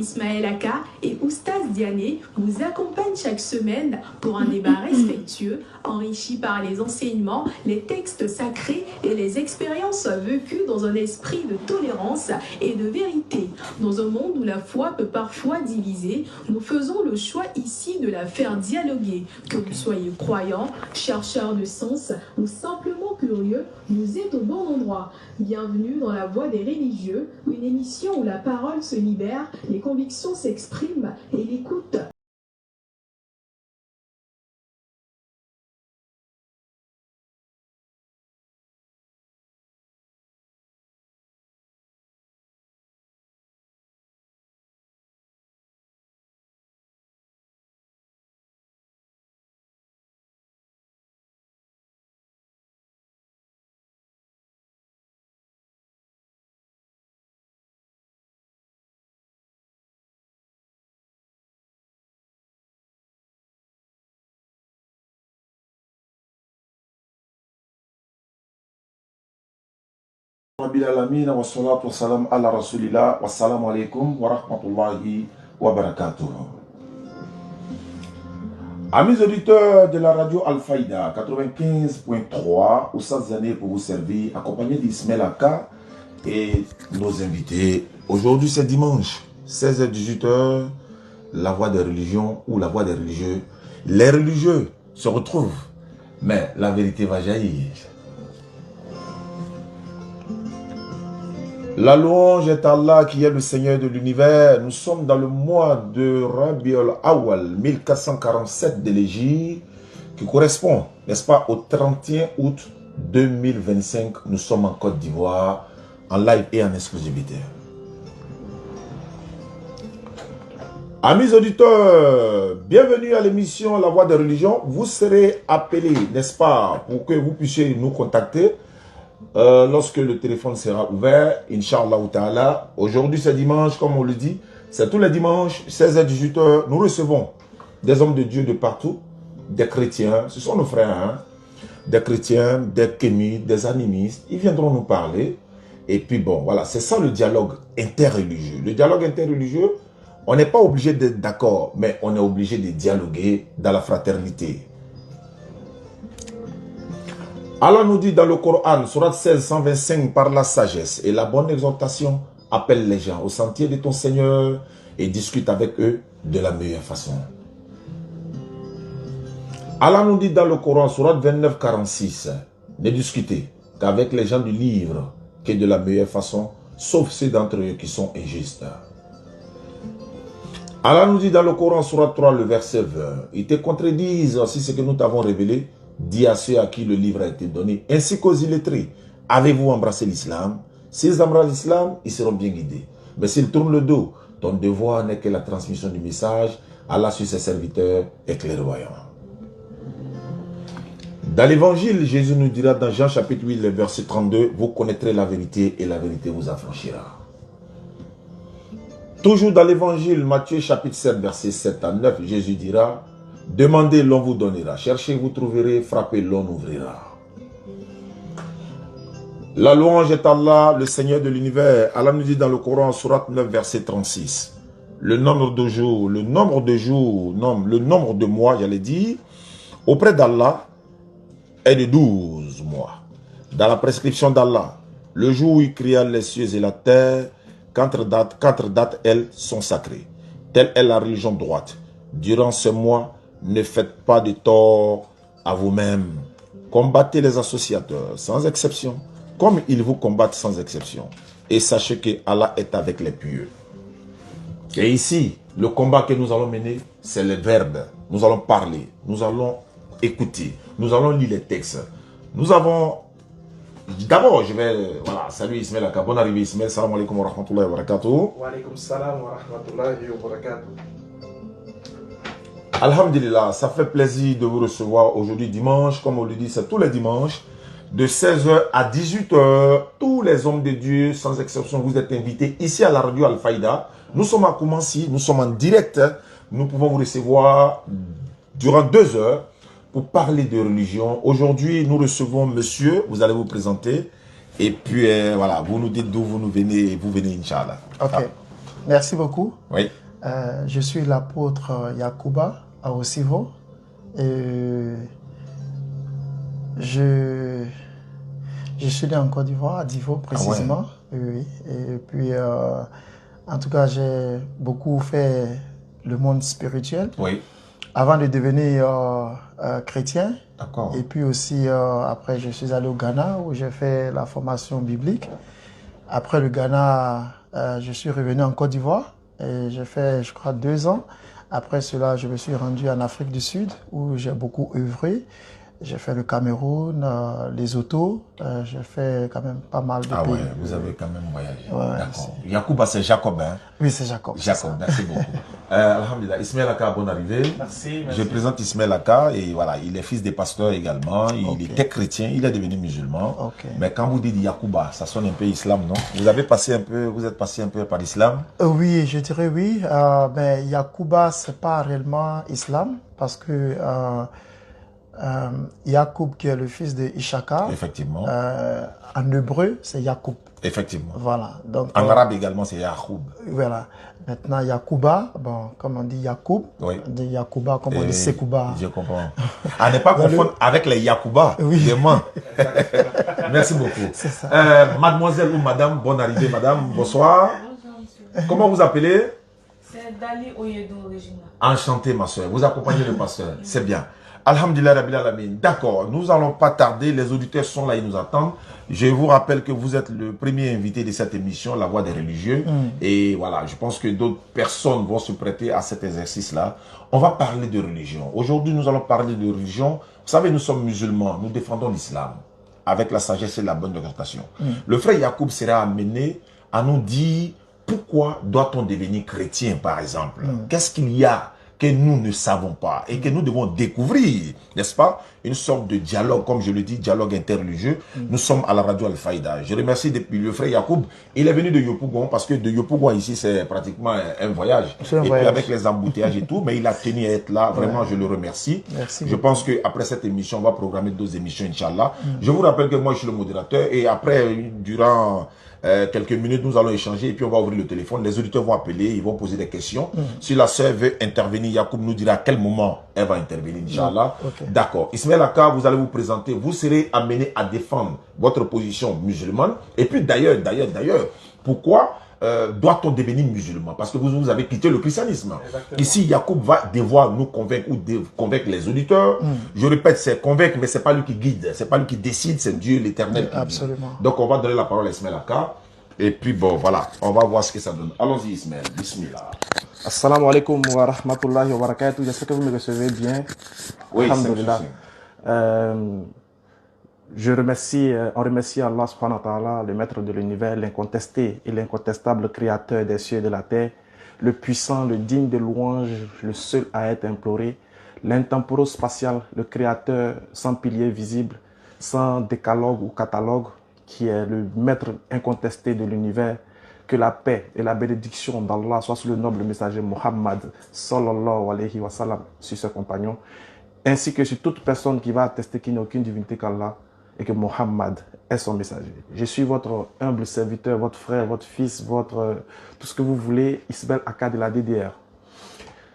Ismaël Aka et Oustaz Diané vous accompagnent chaque semaine pour un débat respectueux, enrichi par les enseignements, les textes sacrés et les expériences vécues dans un esprit de tolérance et de vérité. Dans un monde où la foi peut parfois diviser, nous faisons le choix ici de la faire dialoguer. Que vous soyez croyant, chercheur de sens ou simplement curieux, vous êtes au bon endroit. Bienvenue dans La Voix des religieux, une émission où la parole se libère, les convictions s'expriment et l'écoute. Rabbil alamin wa salatu wa salam ala rasulillah wa salam alaikum wa rahmatullahi wa barakatuh. Amis auditeurs de la radio Al-Faïda 95.3, Oussaz Zané pour vous servir, accompagné d'Ismaël Aka et nos invités. Aujourd'hui c'est dimanche, 16h-18h, la voix des religions ou la voix des religieux. Les religieux se retrouvent, mais la vérité va jaillir. La louange est Allah qui est le Seigneur de l'univers. Nous sommes dans le mois de Rabiul Awal 1447 de l'Hégire qui correspond, n'est-ce pas, au 31 août 2025. Nous sommes en Côte d'Ivoire, en live et en exclusivité. Amis auditeurs, bienvenue à l'émission La Voix des religions. Vous serez appelés, n'est-ce pas, pour que vous puissiez nous contacter. Lorsque le téléphone sera ouvert, Inch'Allah Ta'ala. Aujourd'hui c'est dimanche, comme on le dit, c'est tous les dimanches, 16h-18h, nous recevons des hommes de Dieu de partout, des chrétiens, ce sont nos frères, hein, des chrétiens, des kémites, des animistes, ils viendront nous parler. Et puis bon, voilà, c'est ça le dialogue interreligieux. Le dialogue interreligieux, on n'est pas obligé d'être d'accord, mais on est obligé de dialoguer dans la fraternité. Allah nous dit dans le Coran, Sourate 16, 125, par la sagesse et la bonne exhortation, appelle les gens au sentier de ton Seigneur et discute avec eux de la meilleure façon. Allah nous dit dans le Coran, Sourate 29, 46, ne discutez qu'avec les gens du livre que de la meilleure façon, sauf ceux d'entre eux qui sont injustes. Allah nous dit dans le Coran, Sourate 3, le verset 20, ils te contredisent aussi ce que nous t'avons révélé. Dis à ceux à qui le livre a été donné, ainsi qu'aux illettrés, avez-vous embrassé l'islam? S'ils embrassent l'islam, ils seront bien guidés. Mais s'ils tournent le dos, ton devoir n'est que la transmission du message. Allah sur ses serviteurs est clairvoyant. Dans l'évangile, Jésus nous dira dans Jean chapitre 8, le verset 32, vous connaîtrez la vérité et la vérité vous affranchira. Toujours dans l'évangile, Matthieu chapitre 7, verset 7 à 9, Jésus dira, demandez, l'on vous donnera. Cherchez, vous trouverez. Frappez, l'on ouvrira. La louange est Allah, le Seigneur de l'univers. Allah nous dit dans le Coran, Sourate 9, verset 36. Le nombre de jours, le nombre de mois, j'allais dire, auprès d'Allah, est de 12 mois. Dans la prescription d'Allah, le jour où il créa les cieux et la terre, quatre dates, elles, sont sacrées. Telle est la religion droite. Durant ce mois, ne faites pas de tort à vous-même. Combattez les associateurs, sans exception, comme ils vous combattent sans exception. Et sachez que Allah est avec les pieux. Et ici, le combat que nous allons mener, c'est le verbe. Nous allons parler, nous allons écouter, nous allons lire les textes. Nous avons... D'abord, je vais... Voilà, salut Ismaël Aka. Bonne arrivée Ismaël. Salam alaikum wa rahmatullahi wa barakatuh. Wa alaikum salam wa rahmatullahi wa barakatuh. Alhamdulillah, ça fait plaisir de vous recevoir aujourd'hui dimanche. Comme on le dit, c'est tous les dimanches, de 16h à 18h. Tous les hommes de Dieu, sans exception, vous êtes invités ici à la radio Al-Faïda. Nous sommes à Koumassi, nous sommes en direct. Nous pouvons vous recevoir durant 2 heures pour parler de religion. Aujourd'hui, nous recevons monsieur, vous allez vous présenter. Et puis, voilà, vous nous dites d'où vous venez, Inch'Allah. Ok. Merci beaucoup. Oui. Je suis l'apôtre Yacouba à Osivo. Et je suis né en Côte d'Ivoire, à Divo précisément. Ah ouais. Oui. Et puis, en tout cas, j'ai beaucoup fait le monde spirituel. Oui. Avant de devenir chrétien. D'accord. Et puis aussi, après, je suis allé au Ghana où j'ai fait la formation biblique. Après le Ghana, je suis revenu en Côte d'Ivoire et j'ai fait, je crois, 2 ans. Après cela, je me suis rendu en Afrique du Sud où j'ai beaucoup œuvré. J'ai fait le Cameroun, les autos. J'ai fait quand même pas mal de pays. Ah ouais, vous avez quand même voyagé. Ouais, d'accord. Yacouba, c'est Jacob, hein? Oui, c'est Jacob. Jacob, merci beaucoup. Alhamdulillah. Ismaël Aka, bonne arrivée. Merci. Je présente Ismaël Aka et voilà, il est fils des pasteurs également. Il était chrétien, il est devenu musulman. Mais quand vous dites Yacouba, ça sonne un peu islam, non? Vous êtes passé un peu par l'islam? Oui, je dirais oui. Mais Yacouba, c'est pas réellement islam parce que Yacoub, qui est le fils de Ishaka, effectivement. En hébreu, c'est Yacoub. Effectivement. Voilà. Donc, en arabe également, c'est Yacoub. Voilà. Maintenant, Yacouba, bon, comme on dit Yacoub, oui. On dit Yacouba, comme on dit Sekouba. Je comprends. À ne pas confondre avec les Yacouba. Oui. Vraiment. Merci beaucoup. C'est ça. Mademoiselle ou madame, bonne arrivée, madame. Bonsoir. Bonjour, comment vous appelez? C'est Dali Oyedo Regina. Enchanté, ma soeur. Vous accompagnez le pasteur. C'est bien. Alhamdulillah Rabbil Alamin. D'accord, nous n'allons pas tarder. Les auditeurs sont là, ils nous attendent. Je vous rappelle que vous êtes le premier invité de cette émission, La Voix des religieux. Et voilà, je pense que d'autres personnes vont se prêter à cet exercice-là. On va parler de religion. Aujourd'hui, nous allons parler de religion. Vous savez, nous sommes musulmans. Nous défendons l'islam avec la sagesse et la bonne orientation. Le frère Yacoub sera amené à nous dire pourquoi doit-on devenir chrétien, par exemple. Qu'est-ce qu'il y a que nous ne savons pas et que nous devons découvrir, n'est-ce pas? Une sorte de dialogue, comme je le dis, dialogue interreligieux. Nous sommes à la radio Al-Faïda. Je remercie depuis le frère Yacoub. Il est venu de Yopougon parce que de Yopougon ici, c'est pratiquement un voyage. Et puis avec les embouteillages et tout, mais il a tenu à être là. Vraiment, je le remercie. Merci. Je pense qu'après cette émission, on va programmer d'autres émissions, Inch'Allah. Je vous rappelle que moi, je suis le modérateur et après, durant quelques minutes, nous allons échanger et puis on va ouvrir le téléphone. Les auditeurs vont appeler, ils vont poser des questions. Si la sœur veut intervenir, Yacoub nous dira à quel moment elle va intervenir, Inch'Allah. D'accord. Ismaël Aka, vous allez vous présenter. Vous serez amené à défendre votre position musulmane. Et puis d'ailleurs, pourquoi doit-on devenir musulman? Parce que vous avez quitté le christianisme. Exactement. Ici, Yacoub va devoir nous convaincre ou convaincre les auditeurs. Je répète, c'est convaincre, mais c'est pas lui qui guide. C'est pas lui qui décide, c'est Dieu l'éternel qui guide. Absolument. Donc, on va donner la parole à Ismaël Aka. Et puis, bon, voilà, on va voir ce que ça donne. Allons-y, Ismaël. Bismillah. Assalamu alaikum wa rahmatullahi wa barakatuh. J'espère que vous me recevez bien. Oui, Alhamdulillah. On remercie Allah subhanahu wa ta'ala, le maître de l'univers, l'incontesté et l'incontestable créateur des cieux et de la terre, le puissant, le digne de louange, le seul à être imploré, l'intemporel-spatial, le créateur sans pilier visible, sans décalogue ou catalogue, qui est le maître incontesté de l'univers. Que la paix et la bénédiction d'Allah soient sur le noble messager Muhammad sallallahu alayhi wa sallam, sur ses compagnons, ainsi que sur toute personne qui va attester qu'il n'y a aucune divinité qu'Allah et que Muhammad est son messager. Je suis votre humble serviteur, votre frère, votre fils, tout ce que vous voulez, Ismaël Aka de la DDR.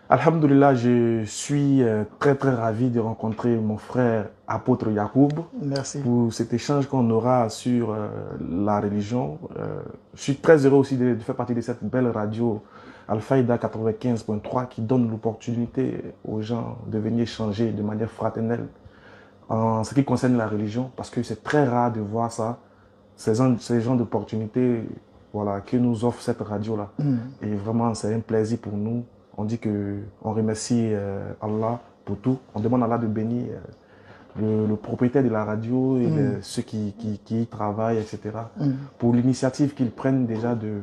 Alhamdulillah, je suis très ravi de rencontrer mon frère apôtre Yacoub. Merci. Pour cet échange qu'on aura sur la religion. Je suis très heureux aussi de faire partie de cette belle radio Al-Faïda 95.3 qui donne l'opportunité aux gens de venir échanger de manière fraternelle en ce qui concerne la religion, parce que c'est très rare de voir ça, ces genres d'opportunités, voilà, que nous offre cette radio-là. Et vraiment, c'est un plaisir pour nous. On dit qu'on remercie Allah pour tout. On demande à Allah de bénir le propriétaire de la radio et ceux qui y travaillent, etc. Pour l'initiative qu'ils prennent déjà de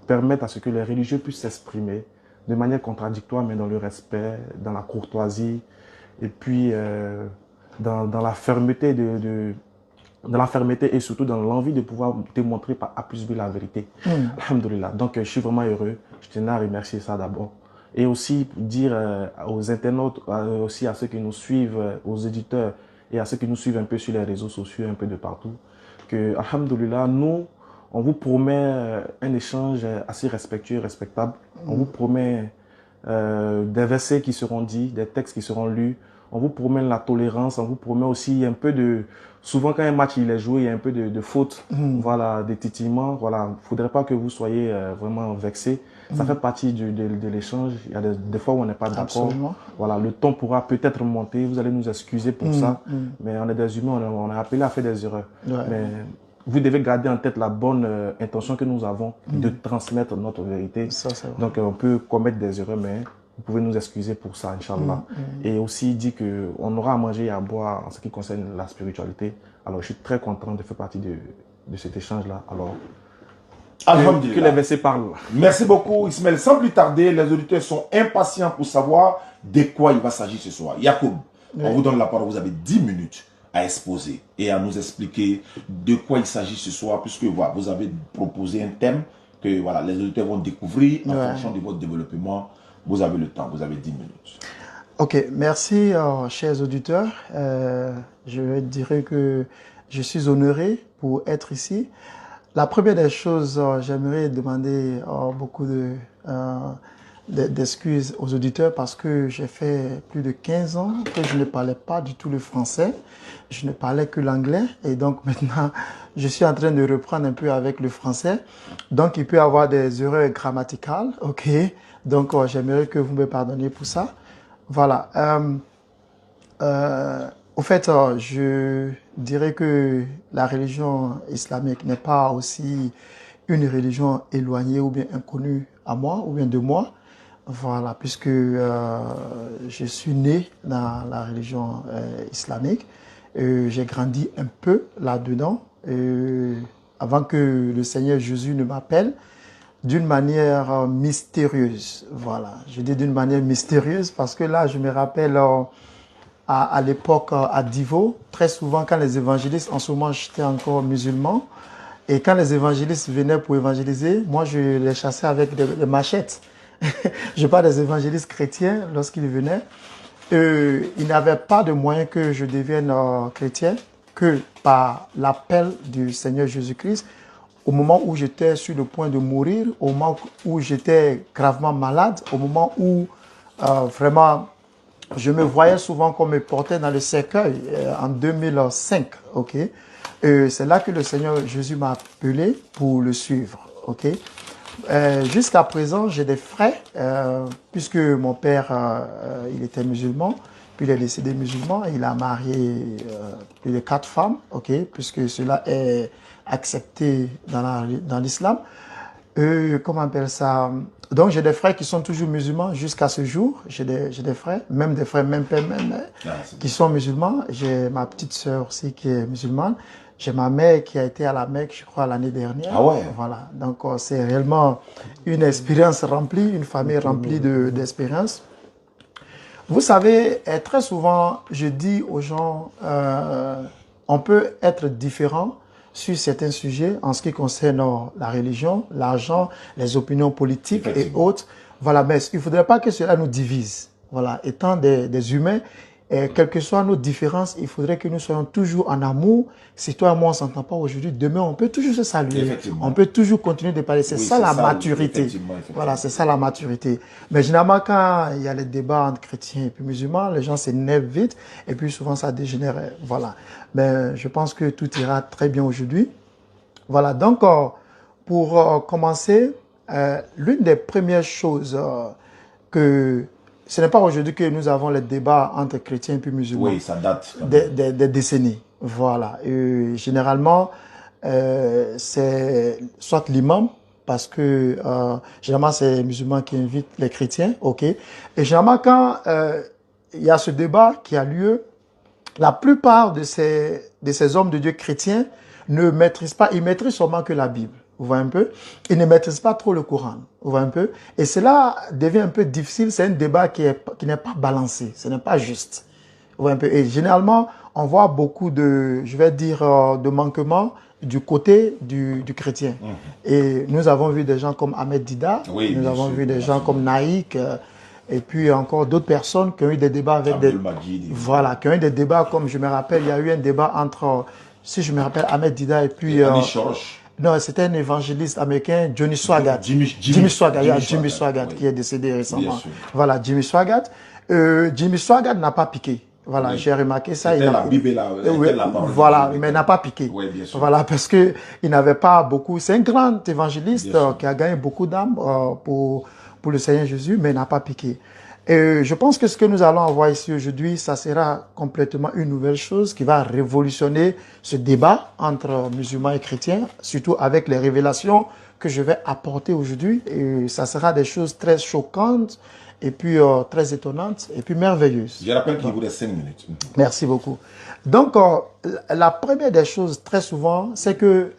permettre à ce que les religieux puissent s'exprimer de manière contradictoire, mais dans le respect, dans la courtoisie, et puis dans la fermeté dans la fermeté et surtout dans l'envie de pouvoir démontrer par A plus B la vérité. Alhamdulillah. Donc je suis vraiment heureux. Je tenais à remercier ça d'abord. Et aussi dire aux internautes, aussi à ceux qui nous suivent, aux éditeurs et à ceux qui nous suivent un peu sur les réseaux sociaux, un peu de partout, que, alhamdoulilah, nous, On vous promet un échange assez respectueux, respectable. On vous promet des versets qui seront dits, des textes qui seront lus. On vous promet la tolérance, on vous promet aussi un peu de... Souvent, quand un match il est joué, il y a un peu de faute, voilà, des titillements. Voilà, faudrait pas que vous soyez vraiment vexés. Ça fait partie de l'échange. Il y a des fois où on n'est pas d'accord. Voilà, le ton pourra peut-être monter. Vous allez nous excuser pour ça. Mais on est des humains, on est appelés à faire des erreurs. Mais vous devez garder en tête la bonne intention que nous avons de transmettre notre vérité. Ça, c'est vrai. Donc, on peut commettre des erreurs, mais vous pouvez nous excuser pour ça, Inch'Allah. Et aussi, il dit qu'on aura à manger et à boire en ce qui concerne la spiritualité. Alors, je suis très content de faire partie de cet échange-là. Alors, que les versets parlent. Merci beaucoup, Ismaël. Sans plus tarder, les auditeurs sont impatients pour savoir de quoi il va s'agir ce soir. Yacoub, on vous donne la parole. Vous avez 10 minutes à exposer et à nous expliquer de quoi il s'agit ce soir, puisque voilà, vous avez proposé un thème que voilà, les auditeurs vont découvrir en fonction de votre développement. Vous avez le temps, vous avez 10 minutes. Ok, merci chers auditeurs. Je dirais que je suis honoré pour être ici. La première des choses, j'aimerais demander beaucoup d'excuses aux auditeurs parce que j'ai fait plus de 15 ans que je ne parlais pas du tout le français. Je ne parlais que l'anglais et donc maintenant, je suis en train de reprendre un peu avec le français. Donc, il peut y avoir des erreurs grammaticales, ok? Donc, j'aimerais que vous me pardonniez pour ça. Voilà. Au fait, je dirais que la religion islamique n'est pas aussi une religion éloignée ou bien inconnue à moi ou bien de moi. Voilà, puisque je suis né dans la religion islamique. J'ai grandi un peu là-dedans avant que le Seigneur Jésus ne m'appelle d'une manière mystérieuse. Voilà, je dis d'une manière mystérieuse parce que là, je me rappelle à l'époque à Divo, très souvent quand les évangélistes, en ce moment j'étais encore musulman, et quand les évangélistes venaient pour évangéliser, moi je les chassais avec des machettes. Je parle des évangélistes chrétiens lorsqu'ils venaient. Ils n'avaient pas de moyen que je devienne chrétien que par l'appel du Seigneur Jésus-Christ. Au moment où j'étais sur le point de mourir, au moment où j'étais gravement malade, au moment où vraiment je me voyais souvent qu'on me portait dans le cercueil en 2005, ok. C'est là que le Seigneur Jésus m'a appelé pour le suivre, ok. Jusqu'à présent, j'ai des frères, puisque mon père, il était musulman, puis il est décédé musulman, il a marié plus de 4 femmes, ok, puisque cela est accepté dans l'islam. Comment on appelle ça? Donc j'ai des frères qui sont toujours musulmans jusqu'à ce jour. J'ai des frères, même des frères, même père, même mère, qui sont musulmans. J'ai ma petite sœur aussi qui est musulmane. J'ai ma mère qui a été à la Mecque, je crois, l'année dernière. Ah ouais. Voilà. Donc c'est réellement une expérience remplie, une famille remplie d'expériences. Vous savez, très souvent, je dis aux gens, on peut être différent sur certains sujets en ce qui concerne la religion, l'argent, les opinions politiques et autres. Voilà, mais il ne faudrait pas que cela nous divise. Voilà, étant des humains, quelles que soient nos différences, il faudrait que nous soyons toujours en amour. Si toi et moi on s'entend pas aujourd'hui, demain on peut toujours se saluer. On peut toujours continuer de parler. C'est ça la maturité. Effectivement. Voilà, c'est ça la maturité. Mais généralement quand il y a les débats entre chrétiens et puis musulmans, les gens s'énervent vite et puis souvent ça dégénère. Voilà. Mais je pense que tout ira très bien aujourd'hui. Voilà. Donc pour commencer, l'une des premières choses que ce n'est pas aujourd'hui que nous avons les débats entre chrétiens et puis musulmans. Oui, ça date. Des décennies. Voilà. Généralement, c'est soit l'imam, parce que généralement, c'est les musulmans qui invitent les chrétiens, ok. Et généralement, quand il y a ce débat qui a lieu, la plupart de ces hommes de Dieu chrétiens ne maîtrisent pas, ils maîtrisent seulement que la Bible. Vous voyez un peu? Ils ne maîtrisent pas trop le Coran. Vous voyez un peu? Et cela devient un peu difficile. C'est un débat qui n'est pas balancé. Ce n'est pas juste. Vous voyez un peu? Et généralement, on voit beaucoup de, je vais dire, de manquements du côté du chrétien. Et nous avons vu des gens comme Ahmed Dida. Oui, nous avons vu des gens comme Naïk. Et puis encore d'autres personnes qui ont eu des débats avec voilà, qui ont eu des débats comme, je me rappelle, il y a eu un débat entre, si je me rappelle, Ahmed Dida et puis Non, c'était un évangéliste américain, Johnny Swaggart. Jimmy Swaggart, Swaggart, Jimmy Swaggart, oui. qui est décédé récemment. Bien sûr. Voilà, Jimmy Swaggart. Jimmy Swaggart n'a pas piqué. Voilà, Oui. j'ai remarqué ça. C'était la Bible, Oui, la parole. voilà, mais n'a pas piqué. Oui, bien sûr. Voilà, parce que il n'avait pas beaucoup. C'est un grand évangéliste Bien sûr. qui a gagné beaucoup d'âmes pour le Seigneur Jésus, mais n'a pas piqué. Et je pense que ce que nous allons avoir ici aujourd'hui, ça sera complètement une nouvelle chose qui va révolutionner ce débat entre musulmans et chrétiens, surtout avec les révélations que je vais apporter aujourd'hui. Et ça sera des choses très choquantes et puis très étonnantes et puis merveilleuses. Je rappelle qu'il vous reste 5 minutes. Merci beaucoup. Donc, la première des choses, très souvent, c'est que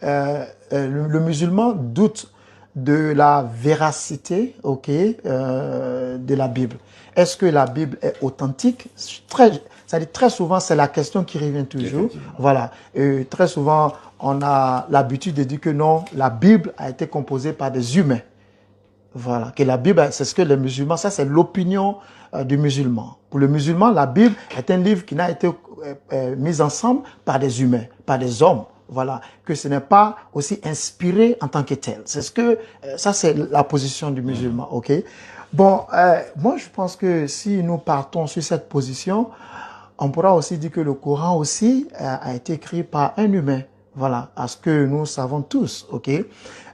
le musulman doute de la véracité, de la Bible. Est-ce que la Bible est authentique? Très souvent, c'est la question qui revient toujours. Voilà. Et très souvent, on a l'habitude de dire que non, la Bible a été composée par des humains. Voilà. Que la Bible, c'est ce que les musulmans, ça c'est l'opinion du musulman. Pour le musulman, la Bible est un livre qui n'a été mis ensemble par des humains, par des hommes. Voilà, que ce n'est pas aussi inspiré en tant que tel. C'est ce que ça, c'est la position du musulman. Ok. Bon, moi, je pense que si nous partons sur cette position, on pourra aussi dire que le Coran aussi a été écrit par un humain. Voilà, à ce que nous savons tous. Ok.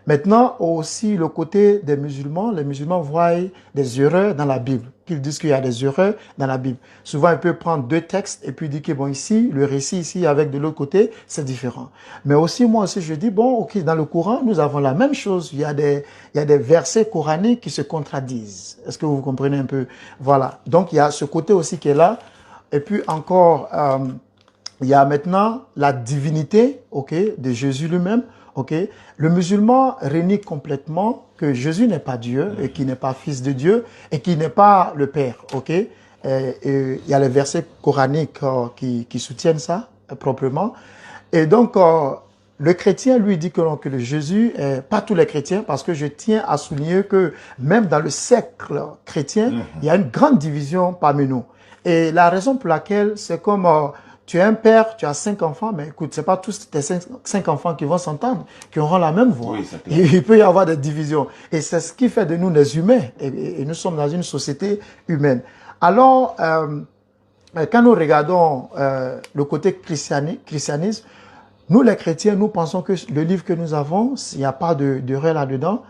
Maintenant, aussi le côté des musulmans, les musulmans voient des erreurs dans la Bible, qu'ils disent qu'il y a des erreurs dans la Bible. Souvent, ils peuvent prendre deux textes et puis dire que bon, ici, le récit ici avec de l'autre côté, c'est différent. Mais aussi, moi aussi, je dis, bon, ok, dans le Coran, nous avons la même chose. Il y a des versets coraniques qui se contradisent. Est-ce que vous comprenez un peu? Voilà. Donc, il y a ce côté aussi qui est là. Et puis encore, il y a maintenant la divinité, ok, de Jésus lui-même. Okay. Le musulman renie complètement que Jésus n'est pas Dieu et qu'il n'est pas fils de Dieu et qu'il n'est pas le Père. Okay. Et il y a les versets coraniques qui soutiennent ça proprement. Et donc, le chrétien, lui, dit que non, que le Jésus, pas tous les chrétiens, parce que je tiens à souligner que même dans le cercle chrétien, il y a une grande division parmi nous. Et la raison pour laquelle, c'est comme... tu es un père, tu as 5 enfants, mais écoute, c'est pas tous tes 5 enfants qui vont s'entendre, qui auront la même voix. Oui, il peut y avoir des divisions. Et c'est ce qui fait de nous des humains. Et nous sommes dans une société humaine. Alors, quand nous regardons le côté christianisme, nous les chrétiens, nous pensons que le livre que nous avons, il n'y a pas d'erreur là-dedans.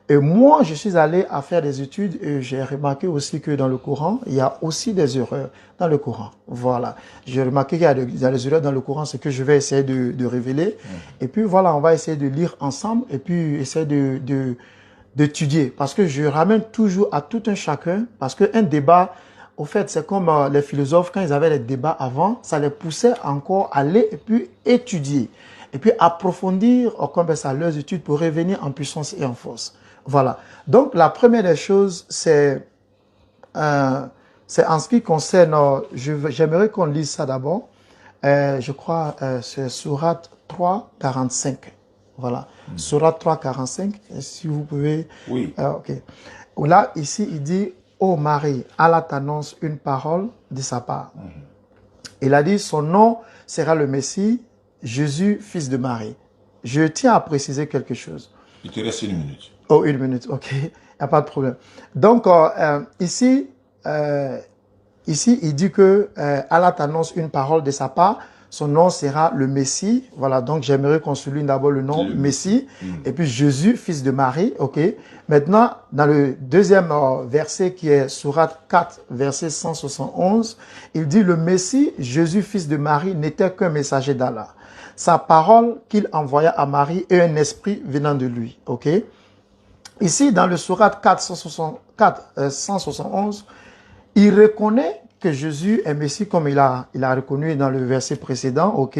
Et moi, je suis allé à faire des études et j'ai remarqué aussi que dans le Coran, il y a aussi des erreurs dans le Coran. Voilà. J'ai remarqué qu'il y a des erreurs dans le Coran, ce que je vais essayer de révéler. Et puis voilà, on va essayer de lire ensemble et puis essayer d'étudier. Parce que je ramène toujours à tout un chacun, parce qu'un débat, au fait, c'est comme les philosophes, quand ils avaient les débats avant, ça les poussait encore à aller et puis étudier. Et puis approfondir comme ça leurs études pour revenir en puissance et en force. Voilà. Donc, la première des choses, c'est en ce qui concerne, j'aimerais qu'on lise ça d'abord. Je crois, c'est Sourate 3, 45. Voilà. Sourate 3, 45. Si vous pouvez. Oui. Ok. Là, ici, il dit, ô Marie, Allah t'annonce une parole de sa part. Il a dit, son nom sera le Messie, Jésus, fils de Marie. Je tiens à préciser quelque chose. Il te reste 1 minute. Oh, 1 minute, ok. Il n'y a pas de problème. Donc, ici, il dit que Allah t'annonce une parole de sa part. Son nom sera le Messie. Voilà, donc j'aimerais qu'on souligne d'abord le nom Messie. Et puis Jésus, fils de Marie, ok. Maintenant, dans le deuxième verset qui est Sourate 4, verset 171, il dit le Messie, Jésus, fils de Marie, n'était qu'un messager d'Allah. Sa parole qu'il envoya à Marie est un esprit venant de lui, ok. Ici, dans le Sourate 4, 171, il reconnaît que Jésus est Messie comme il a reconnu dans le verset précédent, ok,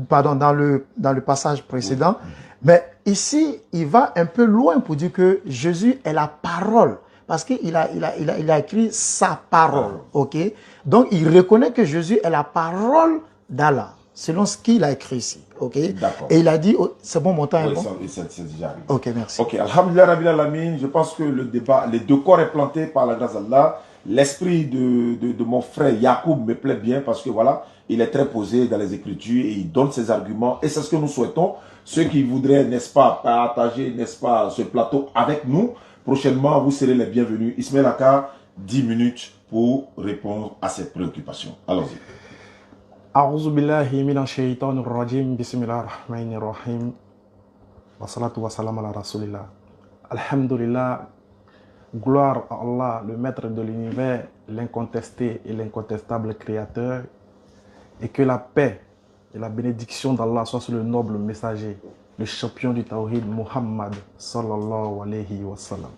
pardon, dans le passage précédent. Mais ici, il va un peu loin pour dire que Jésus est la parole. Parce qu'il a écrit sa parole, ok. Donc, il reconnaît que Jésus est la parole d'Allah. selon ce qu'il a écrit ici. Ok. D'accord. Et il a dit, oh, c'est bon, mon temps est Oui, bon. c'est déjà arrivé. Ok, merci. Ok, Alhamdulillah Rabbil Alamin, je pense que le débat, les deux corps est planté par la grâce d'Allah. L'esprit de mon frère Yacoub me plaît bien parce que voilà, il est très posé dans les Écritures et il donne ses arguments. Et c'est ce que nous souhaitons. Ceux qui voudraient, n'est-ce pas, partager, n'est-ce pas, ce plateau avec nous, prochainement, vous serez les bienvenus. Ismaël Aka, 10 minutes pour répondre à ces préoccupations. Allons-y. A'udhu billahi minash shaitanir rajim. Bismillahir rahmanir rahim. Wa salatu wa salam ala rasulillah. Alhamdulillah. Gloire à Allah, le maître de l'univers, l'incontesté et l'incontestable créateur. Et que la paix et la bénédiction d'Allah soient sur le noble messager, le champion du Tawhid, Muhammad sallallahu alayhi wa sallam.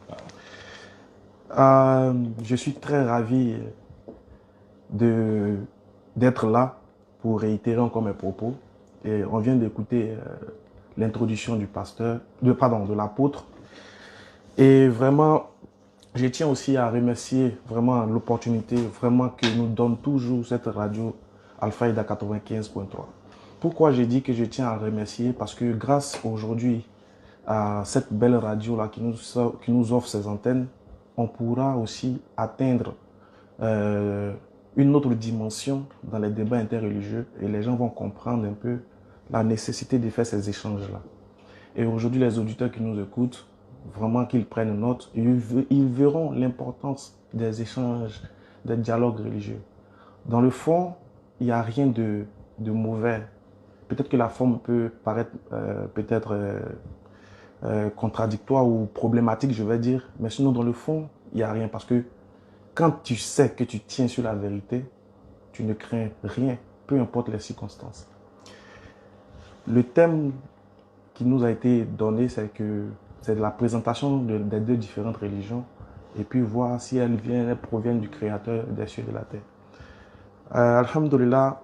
Je suis très ravi d'être là pour réitérer encore mes propos. Et on vient d'écouter l'introduction du pasteur, de l'apôtre. Et vraiment, je tiens aussi à remercier vraiment l'opportunité vraiment que nous donne toujours cette radio Al-Fayda 95.3. Pourquoi j'ai dit que je tiens à remercier? Parce que grâce aujourd'hui à cette belle radio-là qui nous offre ces antennes, on pourra aussi atteindre une autre dimension dans les débats interreligieux et les gens vont comprendre un peu la nécessité de faire ces échanges-là. Et aujourd'hui, les auditeurs qui nous écoutent, vraiment qu'ils prennent note, ils verront l'importance des échanges, des dialogues religieux. Dans le fond, il n'y a rien de mauvais. Peut-être que la forme peut paraître contradictoire ou problématique, je vais dire, mais sinon dans le fond, il n'y a rien parce que quand tu sais que tu tiens sur la vérité, tu ne crains rien, peu importe les circonstances. Le thème qui nous a été donné, c'est de la présentation des deux différentes religions et puis voir si elles proviennent du Créateur des cieux et de la terre. Alhamdulillah,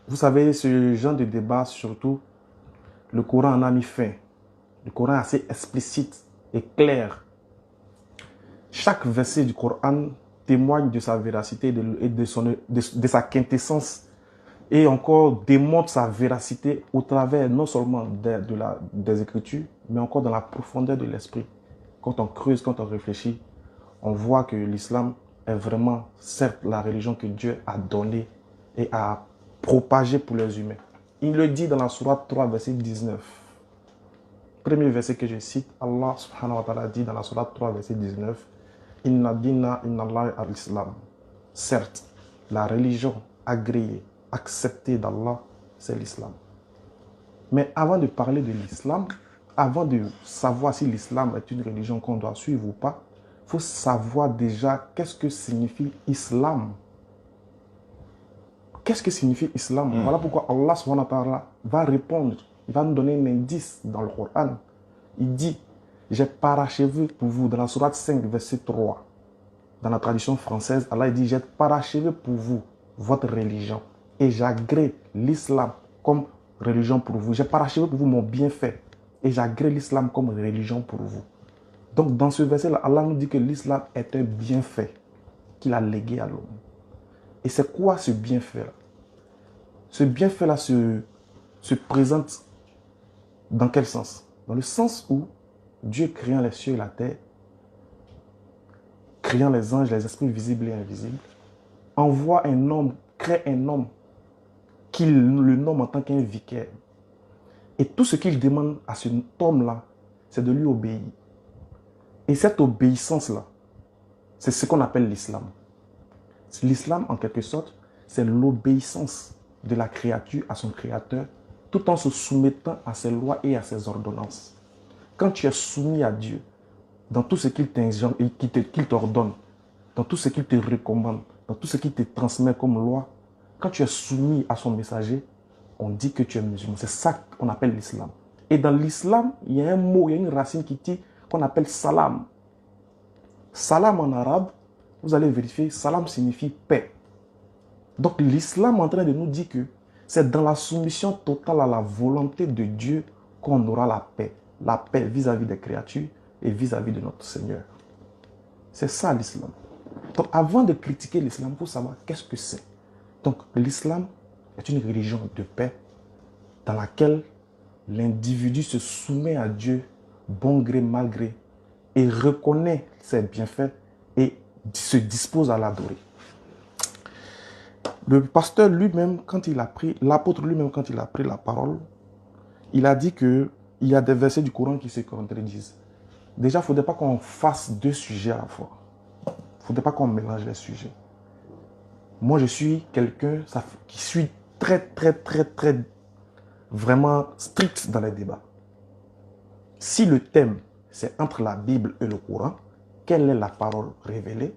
vous savez, ce genre de débat, surtout, le Coran en a mis fin. Le Coran est assez explicite et clair. Chaque verset du Coran témoigne de sa véracité et de sa quintessence et encore démontre sa véracité au travers non seulement des Écritures, mais encore dans la profondeur de l'esprit. Quand on creuse, quand on réfléchit, on voit que l'islam est vraiment, certes, la religion que Dieu a donnée et a propagée pour les humains. Il le dit dans la sourate 3, verset 19. Premier verset que je cite, Allah subhanahu wa ta'ala dit dans la sourate 3, verset 19, « Inna dina inna Allah al-Islam » Certes, la religion agréée, acceptée d'Allah, c'est l'islam. Mais avant de parler de l'islam, avant de savoir si l'islam est une religion qu'on doit suivre ou pas, il faut savoir déjà qu'est-ce que signifie islam. Qu'est-ce que signifie islam? Voilà pourquoi Allah subhanahu wa ta'ala va répondre. Il va nous donner un indice dans le Coran. Il dit, j'ai parachevé pour vous, dans la sourate 5, verset 3. Dans la tradition française, Allah dit, j'ai parachevé pour vous votre religion. Et j'agrée l'islam comme religion pour vous. J'ai parachevé pour vous mon bienfait. Et j'agrée l'islam comme religion pour vous. Donc dans ce verset-là, Allah nous dit que l'islam est un bienfait qu'il a légué à l'homme. Et c'est quoi ce bienfait-là? Ce bienfait-là se présente dans quel sens? Dans le sens où Dieu créant les cieux et la terre, créant les anges, les esprits visibles et invisibles, envoie un homme, crée un homme, qu'il le nomme en tant qu'un vicaire. Et tout ce qu'il demande à cet homme-là, c'est de lui obéir. Et cette obéissance-là, c'est ce qu'on appelle l'islam. L'islam, en quelque sorte, c'est l'obéissance de la créature à son créateur, tout en se soumettant à ses lois et à ses ordonnances. Quand tu es soumis à Dieu, dans tout ce qu'il t'ordonne, dans tout ce qu'il te recommande, dans tout ce qu'il te transmet comme loi, quand tu es soumis à son messager, on dit que tu es musulman. C'est ça qu'on appelle l'islam. Et dans l'islam, il y a un mot, il y a une racine qu'on appelle salam. Salam en arabe, vous allez vérifier, salam signifie paix. Donc l'islam est en train de nous dire que c'est dans la soumission totale à la volonté de Dieu qu'on aura la paix. La paix vis-à-vis des créatures et vis-à-vis de notre Seigneur. C'est ça l'islam. Donc avant de critiquer l'islam, il faut savoir qu'est-ce que c'est. Donc l'islam, est une religion de paix dans laquelle l'individu se soumet à Dieu bon gré, mal gré et reconnaît ses bienfaits et se dispose à l'adorer. Le pasteur lui-même, quand il a pris, l'apôtre lui-même, quand il a pris la parole, il a dit qu'il y a des versets du Coran qui se contredisent. Déjà, il ne faudrait pas qu'on fasse deux sujets à la fois. Il ne faudrait pas qu'on mélange les sujets. Moi, je suis quelqu'un qui suis très, vraiment strict dans les débats. Si le thème, c'est entre la Bible et le Coran, quelle est la parole révélée?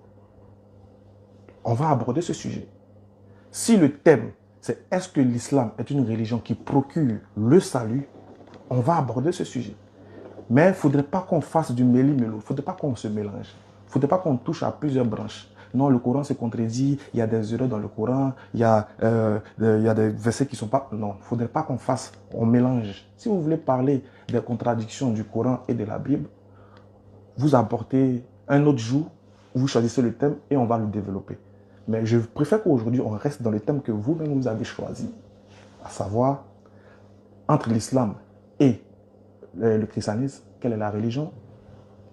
On va aborder ce sujet. Si le thème, c'est est-ce que l'islam est une religion qui procure le salut, on va aborder ce sujet. Mais il ne faudrait pas qu'on fasse du méli-mélo, il ne faudrait pas qu'on se mélange. Il ne faudrait pas qu'on touche à plusieurs branches. Non, le Coran se contredit, il y a des erreurs dans le Coran, il y a des versets qui ne sont pas... Non, il ne faudrait pas qu'on fasse, on mélange. Si vous voulez parler des contradictions du Coran et de la Bible, vous apportez un autre jour, vous choisissez le thème et on va le développer. Mais je préfère qu'aujourd'hui, on reste dans le thème que vous-même vous avez choisi, à savoir, entre l'islam et le christianisme, quelle est la religion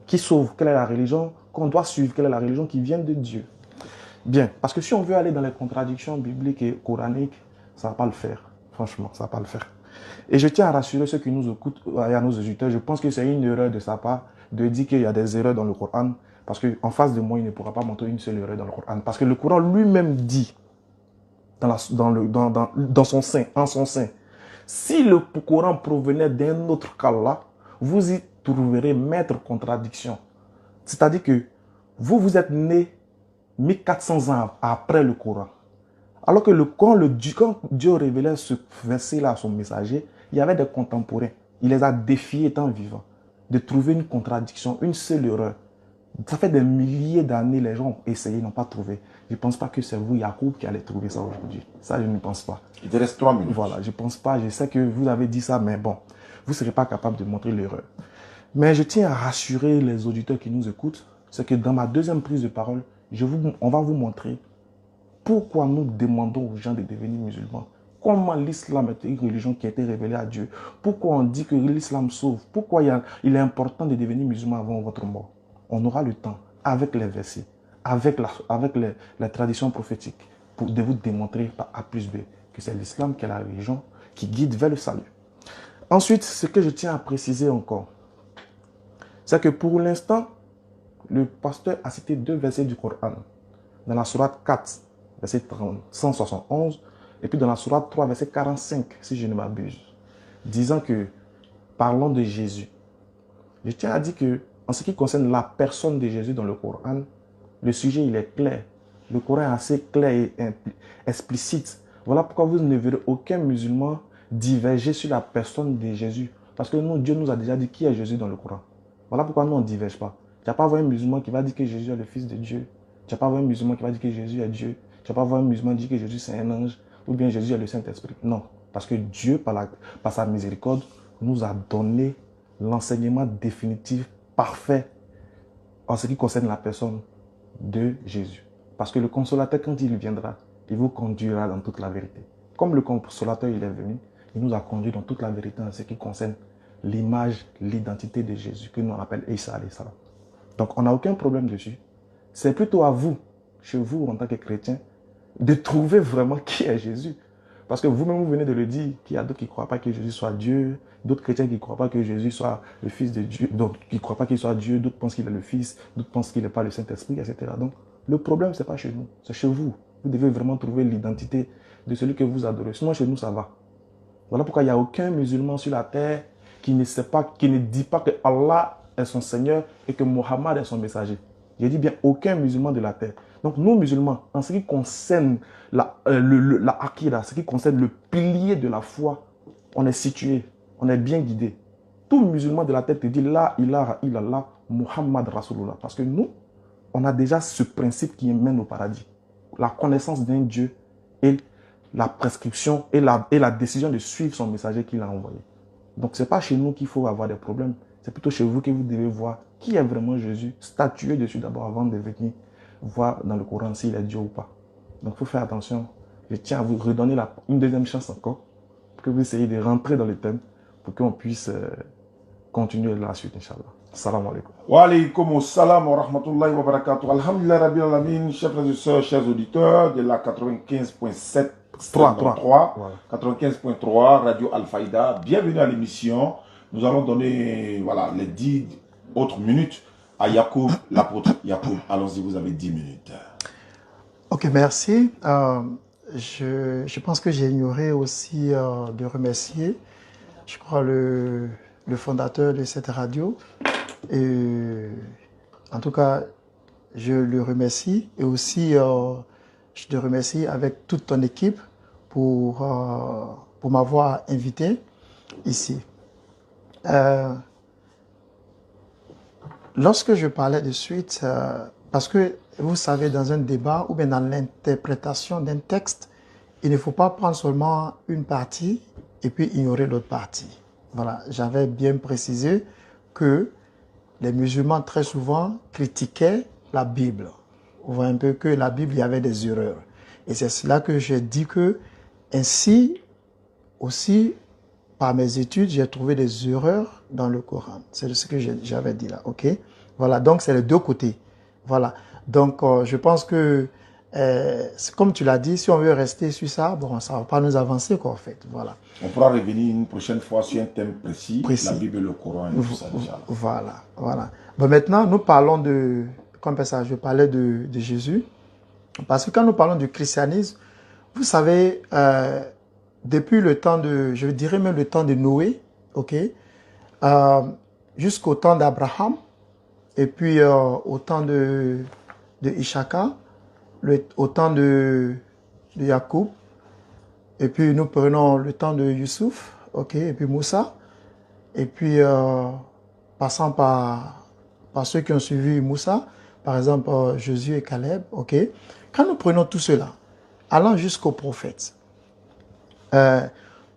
qui sauve, quelle est la religion qu'on doit suivre, quelle est la religion qui vient de Dieu. Bien, parce que si on veut aller dans les contradictions bibliques et coraniques, ça ne va pas le faire. Franchement, ça ne va pas le faire. Et je tiens à rassurer ceux qui nous écoutent et à nos auditeurs, je pense que c'est une erreur de sa part de dire qu'il y a des erreurs dans le Coran, parce qu'en face de moi, il ne pourra pas montrer une seule erreur dans le Coran. Parce que le Coran lui-même dit, dans son sein, en son sein, si le Coran provenait d'un autre qu'Allah, vous y trouverez maître contradiction. C'est-à-dire que vous êtes né 1400 ans après le Coran. Alors que quand Dieu révélait ce verset-là à son messager, il y avait des contemporains. Il les a défiés étant vivants de trouver une contradiction, une seule erreur. Ça fait des milliers d'années, les gens ont essayé, n'ont pas trouvé. Je ne pense pas que c'est vous, Yacoub, qui allez trouver ça aujourd'hui. Ça, je ne pense pas. Il te reste 3 minutes. Voilà, je ne pense pas. Je sais que vous avez dit ça, mais bon, vous ne serez pas capable de montrer l'erreur. Mais je tiens à rassurer les auditeurs qui nous écoutent, c'est que dans ma deuxième prise de parole, on va vous montrer pourquoi nous demandons aux gens de devenir musulmans. Comment l'islam est une religion qui a été révélée à Dieu. Pourquoi on dit que l'islam sauve. Pourquoi il est important de devenir musulman avant votre mort. On aura le temps, avec les versets, avec la tradition prophétique, de vous démontrer par A plus B que c'est l'islam qui est la religion qui guide vers le salut. Ensuite, ce que je tiens à préciser encore, c'est que pour l'instant, le pasteur a cité 2 versets du Coran. Dans la sourate 4, verset 171, et puis dans la sourate 3, verset 45, si je ne m'abuse, disant que, parlons de Jésus. Je tiens à dire que, en ce qui concerne la personne de Jésus dans le Coran, le sujet il est clair. Le Coran est assez clair et explicite. Voilà pourquoi vous ne verrez aucun musulman diverger sur la personne de Jésus. Parce que nous, Dieu nous a déjà dit qui est Jésus dans le Coran. Voilà pourquoi nous, on ne diverge pas. Tu n'as pas voir un musulman qui va dire que Jésus est le Fils de Dieu. Tu n'as pas voir un musulman qui va dire que Jésus est Dieu. Tu n'as pas voir un musulman dire que Jésus c'est un ange. Ou bien Jésus est le Saint-Esprit. Non. Parce que Dieu, par sa miséricorde, nous a donné l'enseignement définitif, parfait, en ce qui concerne la personne de Jésus. Parce que le consolateur, quand il viendra, il vous conduira dans toute la vérité. Comme le consolateur, il est venu, il nous a conduit dans toute la vérité en ce qui concerne l'image, l'identité de Jésus, que nous on appelle Isa alayhi salam. Donc, on n'a aucun problème dessus. C'est plutôt à vous, chez vous, en tant que chrétien, de trouver vraiment qui est Jésus. Parce que vous-même, vous venez de le dire, qu'il y a d'autres qui ne croient pas que Jésus soit Dieu, d'autres chrétiens qui ne croient pas que Jésus soit le Fils de Dieu, d'autres qui ne croient pas qu'il soit Dieu, d'autres pensent qu'il est le Fils, d'autres pensent qu'il n'est pas le Saint-Esprit, etc. Donc, le problème, ce n'est pas chez nous, c'est chez vous. Vous devez vraiment trouver l'identité de celui que vous adorez. Sinon, chez nous, ça va. Voilà pourquoi il n'y a aucun musulman sur la terre qui ne sait pas, qui ne dit pas que Allah est son Seigneur et que Mohammed est son messager. J'ai dit bien aucun musulman de la terre. Donc nous musulmans, en ce qui concerne la akira, ce qui concerne le pilier de la foi, on est situé, on est bien guidé. Tout musulman de la terre te dit La ilaha illallah Muhammad Rasulullah. Parce que nous, on a déjà ce principe qui mène au paradis. La connaissance d'un Dieu et la prescription et la décision de suivre son messager qu'il a envoyé. Donc ce n'est pas chez nous qu'il faut avoir des problèmes. C'est plutôt chez vous que vous devez voir qui est vraiment Jésus, statuer dessus d'abord avant de venir voir dans le Coran s'il est Dieu ou pas. Donc il faut faire attention je tiens à vous redonner une deuxième chance encore, pour que vous essayiez de rentrer dans le thème, pour qu'on puisse continuer la suite, Inch'Allah. Salam alaikum. Wa alaykum salam wa rahmatullahi wa barakatuh. Alhamdulillah Rabbil Alamin, chers frères et sœurs, chers auditeurs de la 95.7 Voilà. 95.3 Radio Al-Faïda. Bienvenue à l'émission. Nous allons donner voilà, les 10 autres minutes à Yacoub, l'apôtre Yacoub. Allons-y, vous avez 10 minutes. Ok, merci. Je pense que j'ai ignoré aussi de remercier, je crois, le fondateur de cette radio. Et, en tout cas, je le remercie. Et aussi, je te remercie avec toute ton équipe pour m'avoir invité ici. Lorsque je parlais de suite, parce que vous savez, dans un débat ou bien dans l'interprétation d'un texte, il ne faut pas prendre seulement une partie et puis ignorer l'autre partie. Voilà, j'avais bien précisé que les musulmans très souvent critiquaient la Bible. On voit un peu que la Bible, il y avait des erreurs. Et c'est cela que j'ai dit que, ainsi aussi, par mes études, j'ai trouvé des erreurs dans le Coran. C'est ce que j'avais dit là, ok? Voilà, donc c'est les deux côtés. Voilà, donc je pense que, comme tu l'as dit, si on veut rester sur ça, bon, ça ne va pas nous avancer, quoi, en fait. Voilà. On pourra revenir une prochaine fois sur un thème précis. La Bible et le Coran et tout ça déjà. Voilà, voilà. Bon, maintenant, nous parlons de, comme ça, je parlais de Jésus, parce que quand nous parlons du christianisme, vous savez, depuis le temps de, je dirais même le temps de Noé, ok, jusqu'au temps d'Abraham, et puis au temps de Ishaka, au temps de Jacob, et puis nous prenons le temps de Youssouf, ok, et puis Moussa, et puis passant par ceux qui ont suivi Moussa, par exemple Josué et Caleb, ok. Quand nous prenons tout cela, allant jusqu'aux prophètes,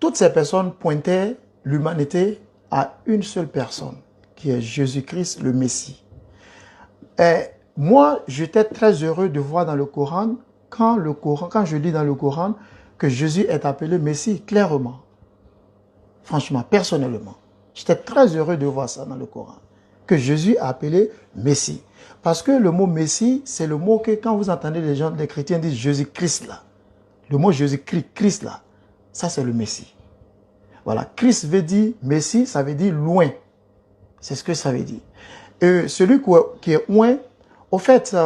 toutes ces personnes pointaient l'humanité à une seule personne, qui est Jésus-Christ, le Messie. Et moi, j'étais très heureux de voir dans le Coran, quand je lis dans le Coran, que Jésus est appelé Messie, clairement. Franchement, personnellement. J'étais très heureux de voir ça dans le Coran, que Jésus est appelé Messie. Parce que le mot Messie, c'est le mot que quand vous entendez les chrétiens disent Jésus-Christ là, le mot Jésus-Christ là, ça c'est le Messie. Voilà, Christ veut dire Messie, ça veut dire loin. C'est ce que ça veut dire. Et celui qui est loin, au fait,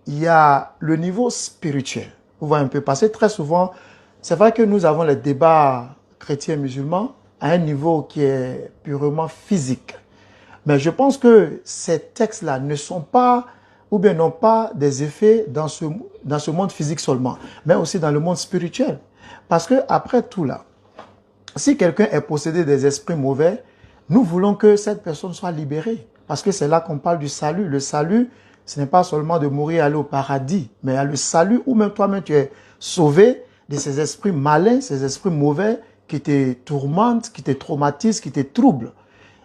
il y a le niveau spirituel. Vous voyez un peu passer très souvent. C'est vrai que nous avons les débats chrétiens et musulmans à un niveau qui est purement physique. Mais je pense que ces textes-là ne sont pas, ou bien n'ont pas des effets dans ce monde physique seulement, mais aussi dans le monde spirituel. Parce que après tout là, si quelqu'un est possédé des esprits mauvais, nous voulons que cette personne soit libérée. Parce que c'est là qu'on parle du salut. Le salut, ce n'est pas seulement de mourir et aller au paradis, mais il y a le salut où même toi-même tu es sauvé de ces esprits malins, ces esprits mauvais qui te tourmentent, qui te traumatisent, qui te troublent.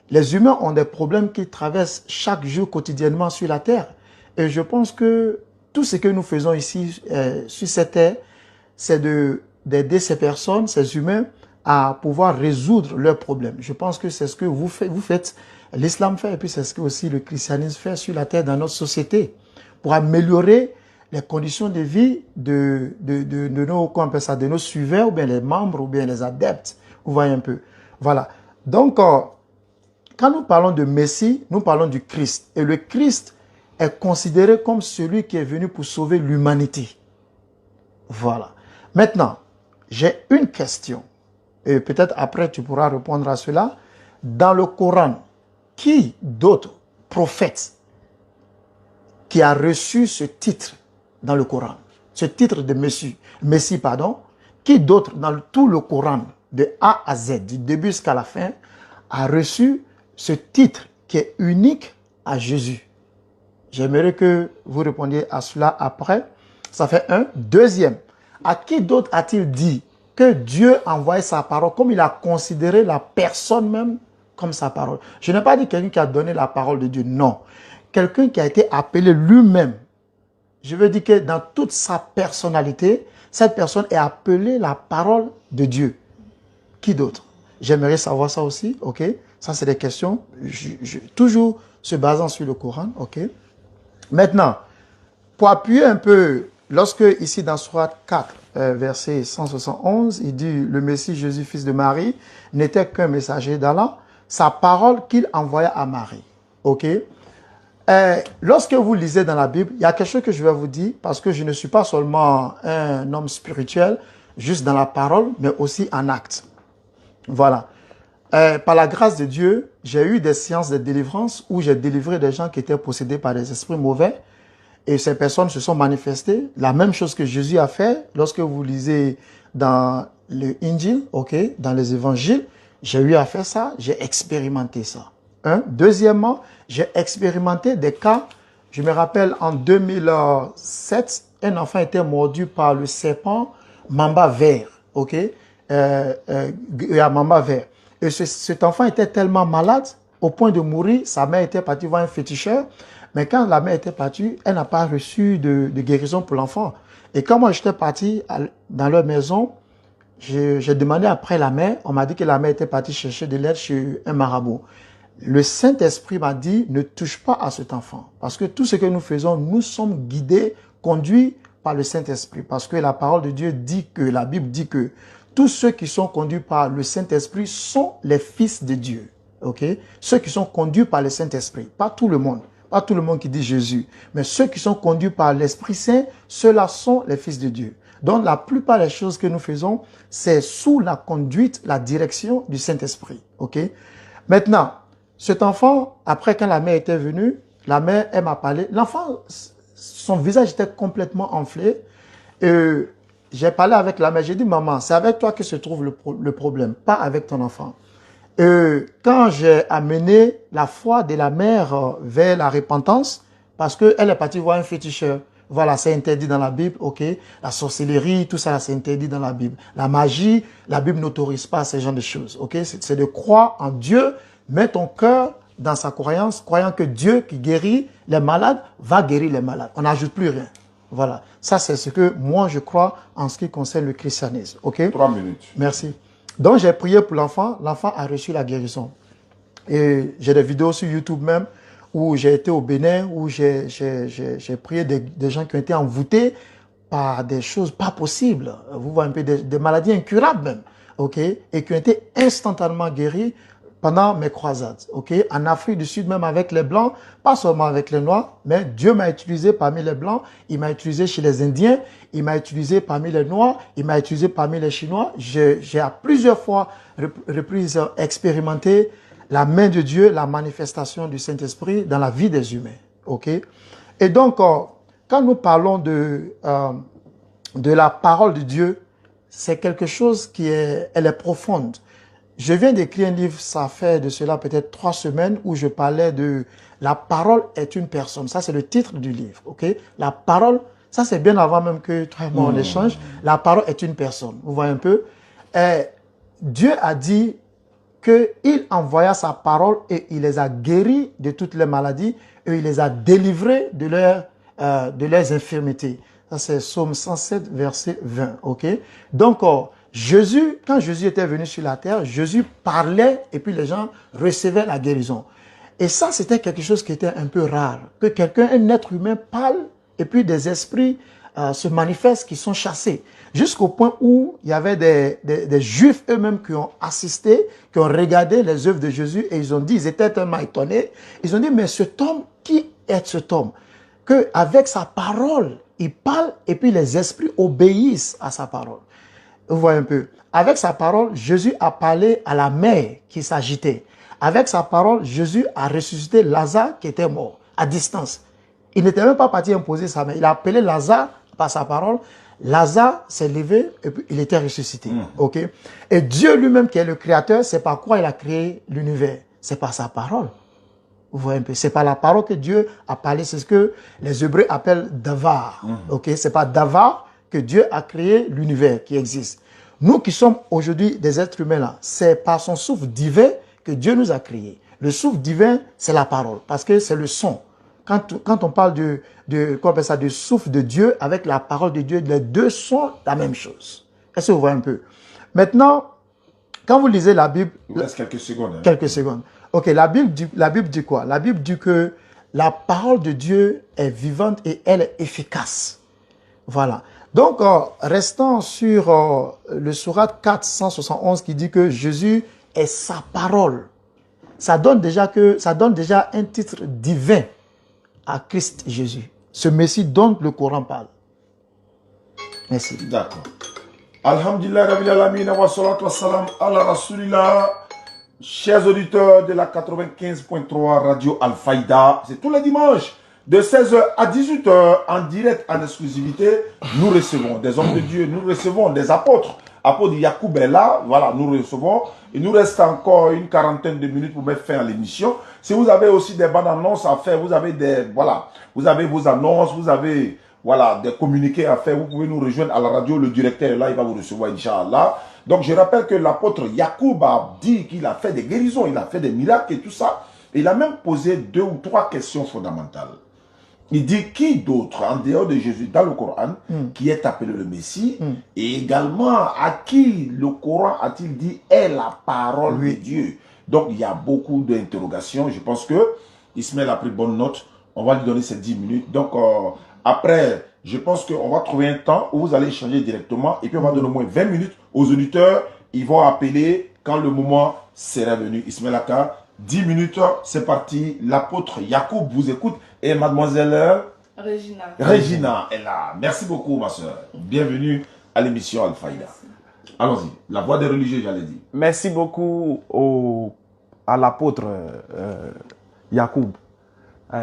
Les humains ont des problèmes qu'ils traversent chaque jour quotidiennement sur la terre. Et je pense que tout ce que nous faisons ici sur cette terre, c'est d'aider ces personnes, ces humains, à pouvoir résoudre leurs problèmes. Je pense que c'est ce que vous faites, l'islam fait, et puis c'est ce que aussi le christianisme fait sur la terre dans notre société, pour améliorer les conditions de vie de nos, comment on appelle ça, de nos suiveurs, ou bien les membres, ou bien les adeptes. Vous voyez un peu. Voilà. Donc, quand nous parlons de Messie, nous parlons du Christ. Et le Christ est considéré comme celui qui est venu pour sauver l'humanité. Voilà. Maintenant, j'ai une question. Et peut-être après tu pourras répondre à cela. Dans le Coran, qui d'autre prophète qui a reçu ce titre dans le Coran, ce titre de Messie, pardon, qui d'autre dans tout le Coran, de A à Z, du début jusqu'à la fin, a reçu ce titre qui est unique à Jésus? J'aimerais que vous répondiez à cela après. Ça fait un. Deuxième, à qui d'autre a-t-il dit que Dieu a envoyé sa parole, comme il a considéré la personne même comme sa parole? Je n'ai pas dit quelqu'un qui a donné la parole de Dieu, non. Quelqu'un qui a été appelé lui-même. je veux dire que dans toute sa personnalité, cette personne est appelée la parole de Dieu. Qui d'autre? J'aimerais savoir ça aussi, ok? Ça, c'est des questions, toujours se basant sur le Coran, ok? Maintenant, pour appuyer un peu, lorsque ici dans Sourate 4, verset 171, il dit « Le Messie Jésus, fils de Marie, n'était qu'un messager d'Allah, sa parole qu'il envoya à Marie. » Ok? Lorsque vous lisez dans la Bible, il y a quelque chose que je vais vous dire, parce que je ne suis pas seulement un homme spirituel, juste dans la parole, mais aussi en acte. Voilà. Par la grâce de Dieu, j'ai eu des séances de délivrance où j'ai délivré des gens qui étaient possédés par des esprits mauvais. Et ces personnes se sont manifestées. La même chose que Jésus a fait lorsque vous lisez dans le Injil, ok, dans les évangiles, j'ai eu à faire ça, j'ai expérimenté ça. Deuxièmement, j'ai expérimenté des cas, je me rappelle en 2007, un enfant était mordu par le serpent mamba vert, ok, mamba vert. Et cet enfant était tellement malade, au point de mourir, sa mère était partie voir un féticheur, mais quand la mère était partie, elle n'a pas reçu de guérison pour l'enfant. Et quand moi j'étais parti dans leur maison, j'ai demandé après la mère, on m'a dit que la mère était partie chercher de l'aide chez un marabout. Le Saint-Esprit m'a dit, ne touche pas à cet enfant. Parce que tout ce que nous faisons, nous sommes guidés, conduits par le Saint-Esprit. Parce que la parole de Dieu dit que, la Bible dit que, tous ceux qui sont conduits par le Saint-Esprit sont les fils de Dieu. Ok? Ceux qui sont conduits par le Saint-Esprit. Pas tout le monde. Pas tout le monde qui dit Jésus. Mais ceux qui sont conduits par l'Esprit Saint, ceux-là sont les fils de Dieu. Donc la plupart des choses que nous faisons, c'est sous la conduite, la direction du Saint-Esprit. Ok? Maintenant, cet enfant, après quand la mère était venue, la mère, elle m'a parlé. L'enfant, son visage était complètement enflé. J'ai parlé avec la mère, j'ai dit, maman, c'est avec toi que se trouve le problème, pas avec ton enfant. Quand j'ai amené la foi de la mère vers la repentance, parce qu'elle est partie voir un féticheur, voilà, c'est interdit dans la Bible, ok. La sorcellerie, tout ça, c'est interdit dans la Bible. La magie, la Bible n'autorise pas ce genre de choses, ok. C'est de croire en Dieu, mettre ton cœur dans sa croyance, croyant que Dieu qui guérit les malades, va guérir les malades. On n'ajoute plus rien. Voilà. Ça, c'est ce que moi, je crois en ce qui concerne le christianisme. OK? 3 minutes. Merci. Donc, j'ai prié pour l'enfant. L'enfant a reçu la guérison. Et j'ai des vidéos sur YouTube même où j'ai été au Bénin, où j'ai prié des gens qui ont été envoûtés par des choses pas possibles. Vous voyez un peu des maladies incurables même. OK? Et qui ont été instantanément guéris pendant mes croisades, ok, en Afrique du Sud, même avec les Blancs, pas seulement avec les Noirs, mais Dieu m'a utilisé parmi les Blancs, il m'a utilisé chez les Indiens, il m'a utilisé parmi les Noirs, il m'a utilisé parmi les Chinois. J'ai à plusieurs fois reprises expérimenté la main de Dieu, la manifestation du Saint-Esprit dans la vie des humains, ok. Et donc, quand nous parlons de la parole de Dieu, c'est quelque chose elle est profonde. Je viens d'écrire un livre, ça fait de cela peut-être 3 semaines, où je parlais de la parole est une personne. Ça, c'est le titre du livre, ok? La parole, ça c'est bien avant même que toi et moi on échange. La parole est une personne. Vous voyez un peu? Dieu a dit qu'il envoya sa parole et il les a guéris de toutes les maladies et il les a délivrés de leurs infirmités. Ça, c'est Psaume 107, verset 20, ok? Donc, Jésus, quand Jésus était venu sur la terre, Jésus parlait et puis les gens recevaient la guérison. Et ça, c'était quelque chose qui était un peu rare. Que quelqu'un, un être humain parle et puis des esprits se manifestent qui sont chassés. Jusqu'au point où il y avait des Juifs eux-mêmes qui ont assisté, qui ont regardé les œuvres de Jésus et ils ont dit, ils étaient tellement étonnés, ils ont dit, mais cet homme, qui est cet homme? Qu'avec sa parole, il parle et puis les esprits obéissent à sa parole. Vous voyez un peu. Avec sa parole, Jésus a parlé à la mer qui s'agitait. Avec sa parole, Jésus a ressuscité Lazare qui était mort, à distance. Il n'était même pas parti imposer sa main. Il a appelé Lazare par sa parole. Lazare s'est levé et puis il était ressuscité. Ok. Et Dieu lui-même qui est le créateur, c'est par quoi il a créé l'univers. C'est par sa parole. Vous voyez un peu. C'est par la parole que Dieu a parlé. C'est ce que les Hébreux appellent Davar. Ok. C'est par Davar que Dieu a créé l'univers qui existe. Nous qui sommes aujourd'hui des êtres humains là, c'est par son souffle divin que Dieu nous a créés. Le souffle divin, c'est la parole, parce que c'est le son. quand on parle qu'on appelle ça, de souffle de Dieu avec la parole de Dieu, les deux sont la même chose. Est-ce que vous voyez un peu? Maintenant, quand vous lisez la Bible... Il vous reste quelques secondes. Hein. Quelques secondes. Ok, la Bible dit quoi? La Bible dit que la parole de Dieu est vivante et elle est efficace. Voilà. Donc, restons sur le sourate 471 qui dit que Jésus est sa parole. Ça donne déjà un titre divin à Christ Jésus. Ce Messie dont le Coran parle. Merci. D'accord. Alhamdulillah, Rabbil Alamin, wa salatu wa salam ala Rasulillah. Chers auditeurs de la 95.3 Radio Al-Faïda, c'est tous les dimanches de 16h à 18h en direct, en exclusivité. Nous recevons des hommes de Dieu, nous recevons des apôtres. Apôtre Yacoub est là, voilà, nous recevons. Il nous reste encore une quarantaine de minutes pour mettre fin à l'émission. Si vous avez aussi des bandes annonces à faire, vous avez vous avez vos annonces, vous avez, des communiqués à faire, vous pouvez nous rejoindre à la radio. Le directeur est là, il va vous recevoir, Inch'Allah. Donc, je rappelle que l'apôtre Yacoub a dit qu'il a fait des guérisons, il a fait des miracles et tout ça. Il a même posé 2 ou 3 questions fondamentales. Il dit qui d'autre, en dehors de Jésus, dans le Coran, qui est appelé le Messie, et également à qui le Coran a-t-il dit est la parole de Dieu. Donc, il y a beaucoup d'interrogations. Je pense que Ismaël a pris bonne note. On va lui donner ces 10 minutes. Donc, après, je pense qu'on va trouver un temps où vous allez échanger directement. Et puis, on va donner au moins 20 minutes aux auditeurs. Ils vont appeler quand le moment sera venu. Ismaël Aka, 10 minutes, c'est parti. L'apôtre Yacoub vous écoute. Et mademoiselle Regina est là. Merci beaucoup, ma soeur. Bienvenue à l'émission Al-Faïda. Allons-y. La voix des religieux, j'allais dire. Merci beaucoup à l'apôtre Yacoub.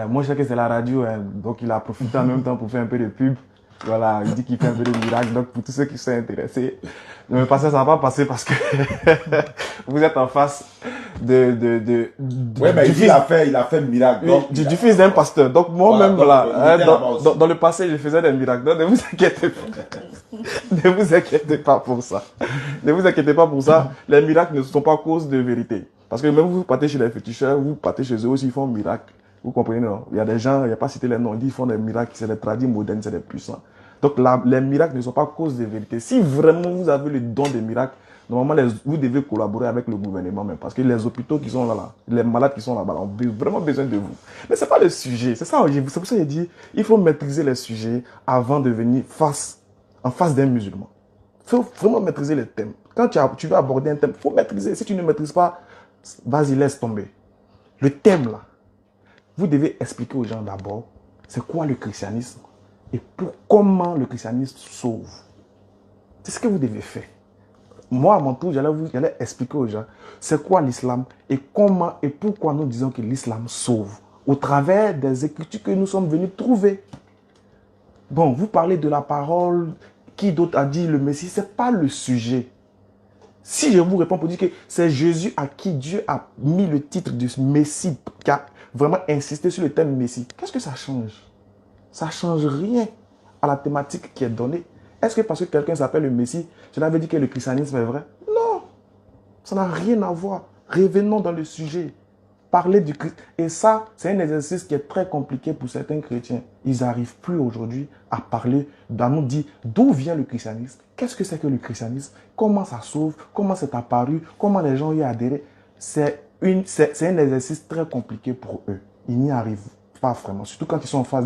Moi, je sais que c'est la radio, hein, donc il a profité en même temps pour faire un peu de pub. Voilà, il dit qu'il fait un peu de miracle. Donc, pour tous ceux qui sont intéressés, ne me passez, ça va pas passer parce que vous êtes en face ouais, mais il a fait un miracle. Donc, du fils d'un pasteur. Donc, moi-même, voilà, dans le passé, je faisais des miracles. Donc, ne vous inquiétez pas. Ne vous inquiétez pas pour ça. Ne vous inquiétez pas pour ça. Les miracles ne sont pas cause de vérité. Parce que même vous partez chez les féticheurs, vous partez chez eux aussi, ils font un miracle. Vous comprenez, non? Il y a des gens, il n'y a pas cité les noms, ils font des miracles, c'est des tradis modernes, c'est des puissants. Donc les miracles ne sont pas cause de vérité. Si vraiment vous avez le don des miracles, normalement vous devez collaborer avec le gouvernement même. Parce que les hôpitaux qui sont là, les malades qui sont là-bas, ont vraiment besoin de vous. Mais ce n'est pas le sujet. C'est pour ça que j'ai dit, il faut maîtriser les sujets avant de venir en face d'un musulman. Il faut vraiment maîtriser les thèmes. Quand tu veux aborder un thème, il faut maîtriser. Si tu ne maîtrises pas, vas-y, laisse tomber. Le thème là, vous devez expliquer aux gens d'abord c'est quoi le christianisme et comment le christianisme sauve. C'est ce que vous devez faire. Moi, à mon tour, j'allais expliquer aux gens c'est quoi l'islam et comment et pourquoi nous disons que l'islam sauve au travers des écritures que nous sommes venus trouver. Bon, vous parlez de la parole, qui d'autre a dit le Messie, ce n'est pas le sujet. Si je vous réponds pour dire que c'est Jésus à qui Dieu a mis le titre de Messie, qui a vraiment insisté sur le thème Messie, qu'est-ce que ça change? Ça ne change rien à la thématique qui est donnée. Est-ce que parce que quelqu'un s'appelle le Messie, cela veut dire que le christianisme est vrai? Non, ça n'a rien à voir. Revenons dans le sujet. Parler du Christ. Et ça, c'est un exercice qui est très compliqué pour certains chrétiens. Ils n'arrivent plus aujourd'hui à parler, à nous dire d'où vient le christianisme, qu'est-ce que c'est que le christianisme, comment ça sauve, comment c'est apparu, comment les gens y adhèrent. C'est un exercice très compliqué pour eux. Ils n'y arrivent pas vraiment. Surtout quand ils sont en face